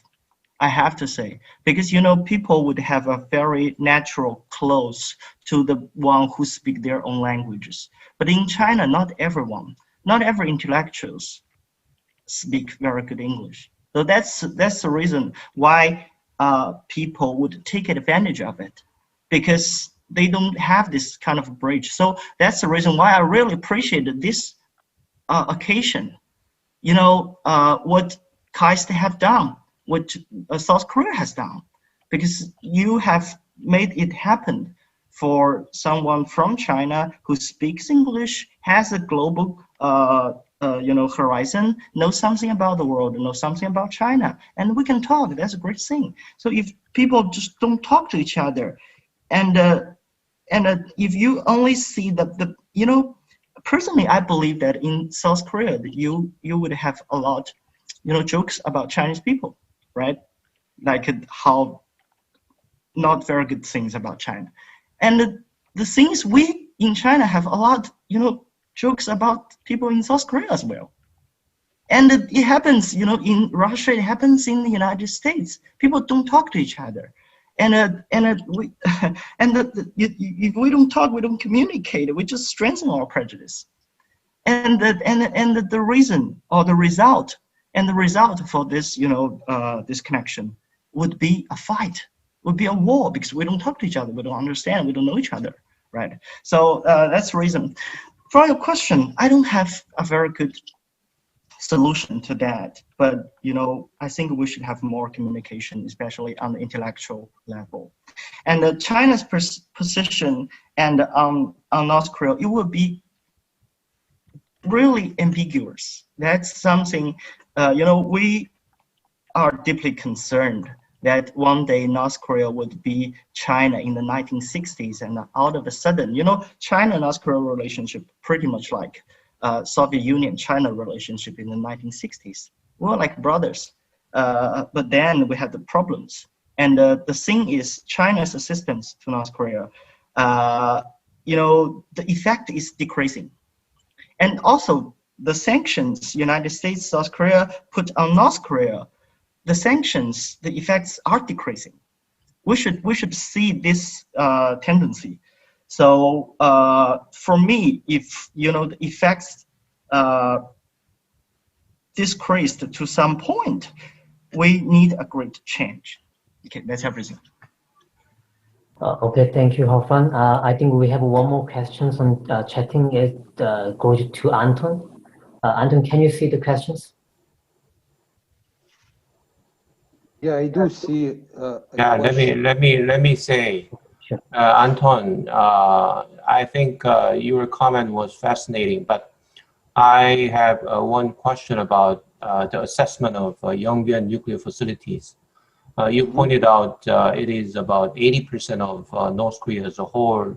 Speaker 7: I have to say, because people would have a very natural close to the one who speak their own languages. But in China, not everyone, not every intellectuals speak very good English. So that's the reason why people would take advantage of it, because they don't have this kind of bridge. So that's the reason why I really appreciated this occasion. What KAIST have done, what South Korea has done, because you have made it happen for someone from China who speaks English, has a global horizon, knows something about the world, knows something about China, and we can talk. That's a great thing. So if people just don't talk to each other, and if you only see personally, I believe that in South Korea, you would have a lot, jokes about Chinese people, right? Like how not very good things about China. And the things we in China have a lot, jokes about people in South Korea as well. And it happens, in Russia, it happens in the United States. People don't talk to each other. If we don't talk, we don't communicate, we just strengthen our prejudice. And the reason or the result for this, this connection would be a fight, would be a war, because we don't talk to each other, we don't understand, we don't know each other, right? So that's the reason. For your question, I don't have a very good solution to that, but I think we should have more communication, especially on the intellectual level. And China's position and on North Korea, it will be really ambiguous. That's something, we are deeply concerned that one day North Korea would be China in the 1960s, and out of a sudden, China and North Korea relationship pretty much like Soviet Union-China relationship in the 1960s. We were like brothers, but then we had the problems. And the thing is, China's assistance to North Korea, the effect is decreasing. And also the sanctions United States, South Korea put on North Korea, the sanctions, the effects are decreasing. We should see this tendency. So for me, if the effects decreased to some point, we need a great change. Okay, that's everything.
Speaker 3: Okay, thank you, Hofan. I think we have one more question on chatting. It goes to Anton. Anton, can you see the questions?
Speaker 8: Yeah, I do see.
Speaker 4: Yeah, let me say,
Speaker 3: sure.
Speaker 4: Anton, I think your comment was fascinating, but I have one question about the assessment of Yongbyon nuclear facilities. You pointed out it is about 80% of North Korea's whole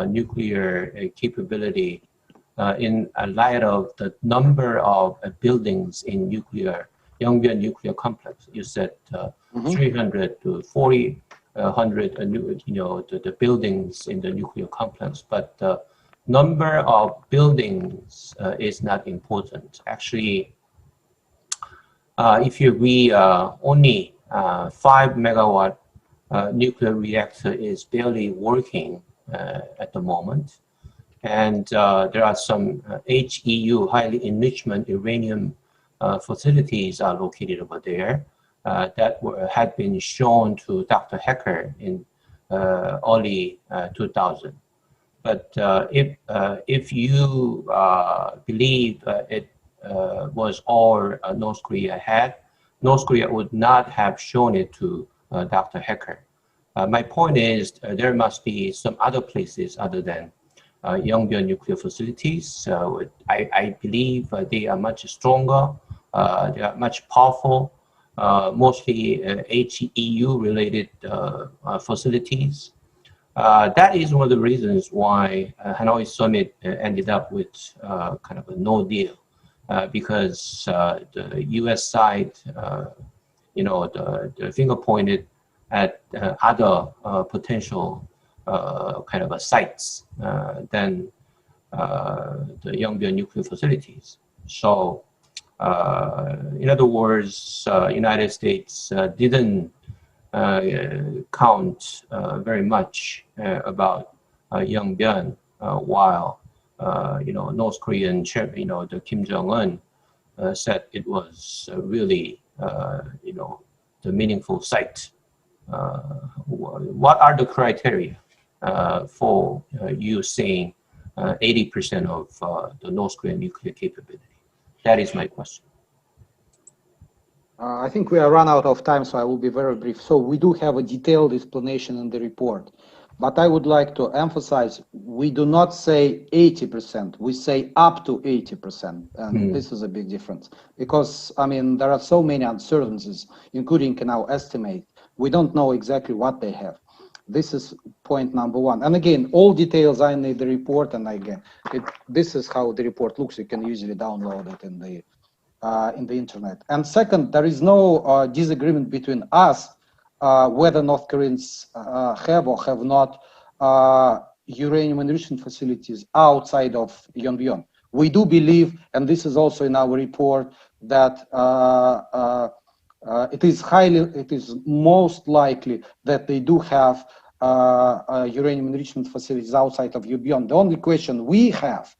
Speaker 4: nuclear capability in light of the number of buildings in Yongbyon nuclear complex. You said 300 to 400, the buildings in the nuclear complex, but the number of buildings is not important. Actually, if you read only 5 megawatt nuclear reactor is barely working at the moment. And there are some HEU, highly enrichment uranium facilities are located over there that had been shown to Dr. Hecker in early 2000. But if you believe it was all North Korea had, North Korea would not have shown it to Dr. Hecker. My point is there must be some other places other than Yongbyon nuclear facilities. I believe they are much stronger, they are much powerful, mostly HEU-related facilities. That is one of the reasons why Hanoi Summit ended up with kind of a no deal, because the U.S. side, the finger pointed at other potential kind of sites than the Yongbyon nuclear facilities. So, in other words, United States didn't count very much about Yongbyon, while North Korean chairman, the Kim Jong-un said it was really the meaningful site. What are the criteria for you saying 80% of the North Korean nuclear capability? That is my question.
Speaker 8: I think we are run out of time, so I will be very brief. So we do have a detailed explanation in the report, but I would like to emphasize, we do not say 80%, we say up to 80%. And this is a big difference because, I mean, there are so many uncertainties, including in our estimate. We don't know exactly what they have. This is point number one. And again, all details are in the report. And again, this is how the report looks. You can easily download it in the internet. And second, there is no disagreement between us whether North Koreans have or have not uranium enrichment facilities outside of Yongbyon. We do believe, and this is also in our report, that it is most likely that they do have uranium enrichment facilities outside of Yongbyon. The only question we have,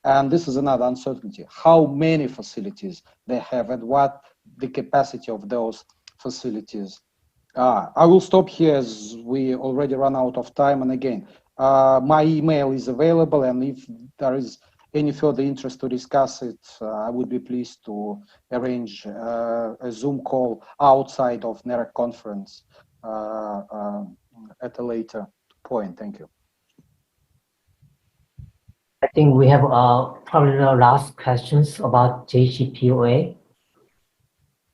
Speaker 8: and this is another uncertainty, how many facilities they have and what the capacity of those facilities are. I will stop here as we already run out of time. And again, my email is available, and if there is any further interest to discuss it, I would be pleased to arrange a Zoom call outside of NEREC conference at a later point. Thank you.
Speaker 3: I think we have probably the last questions about JCPOA.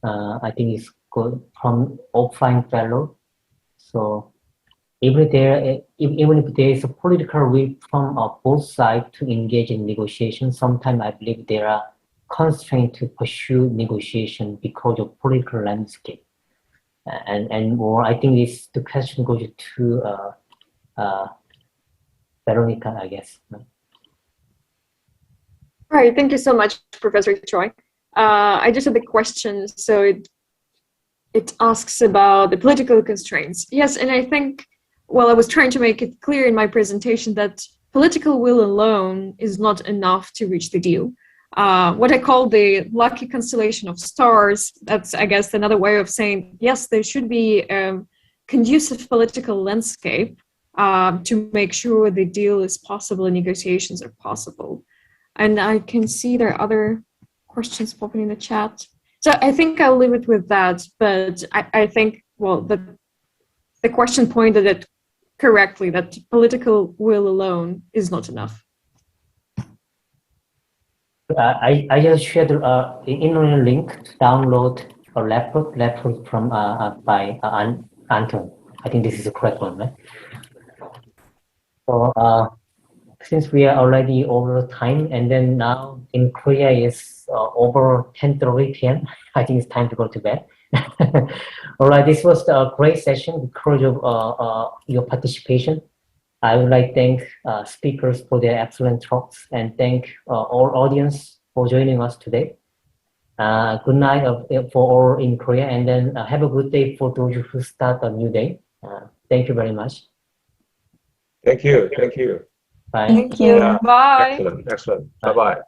Speaker 3: I think it's good from offline fellow. So even if there is a political will from both sides to engage in negotiations, sometimes I believe there are constraints to pursue negotiation because of political landscape. And more, I think the question goes to Veronica, I guess.
Speaker 5: All right, thank you so much, Professor Choi. I just had a question, so it asks about the political constraints. Yes, and I think, well, I was trying to make it clear in my presentation that political will alone is not enough to reach the deal. What I call the lucky constellation of stars, that's, I guess, another way of saying, yes, there should be a conducive political landscape to make sure the deal is possible and negotiations are possible. And I can see there are other questions popping in the chat. So I think I'll leave it with that. But I think, well, the question pointed it correctly, that political will alone is not enough.
Speaker 3: I just shared the internet link to download a laptop from by Anton. I think this is the correct one, right? So since we are already over time, and then now in Korea is over 10:30 p.m., I think it's time to go to bed. All right, this was a great session because of your participation. I would like to thank speakers for their excellent talks and thank all audience for joining us today. Good night for all in Korea, and then have a good day for those who start a new day. Thank you very much.
Speaker 4: Thank you. Thank you.
Speaker 3: Bye.
Speaker 6: Thank you.
Speaker 5: Bye.
Speaker 4: Excellent. Bye-bye.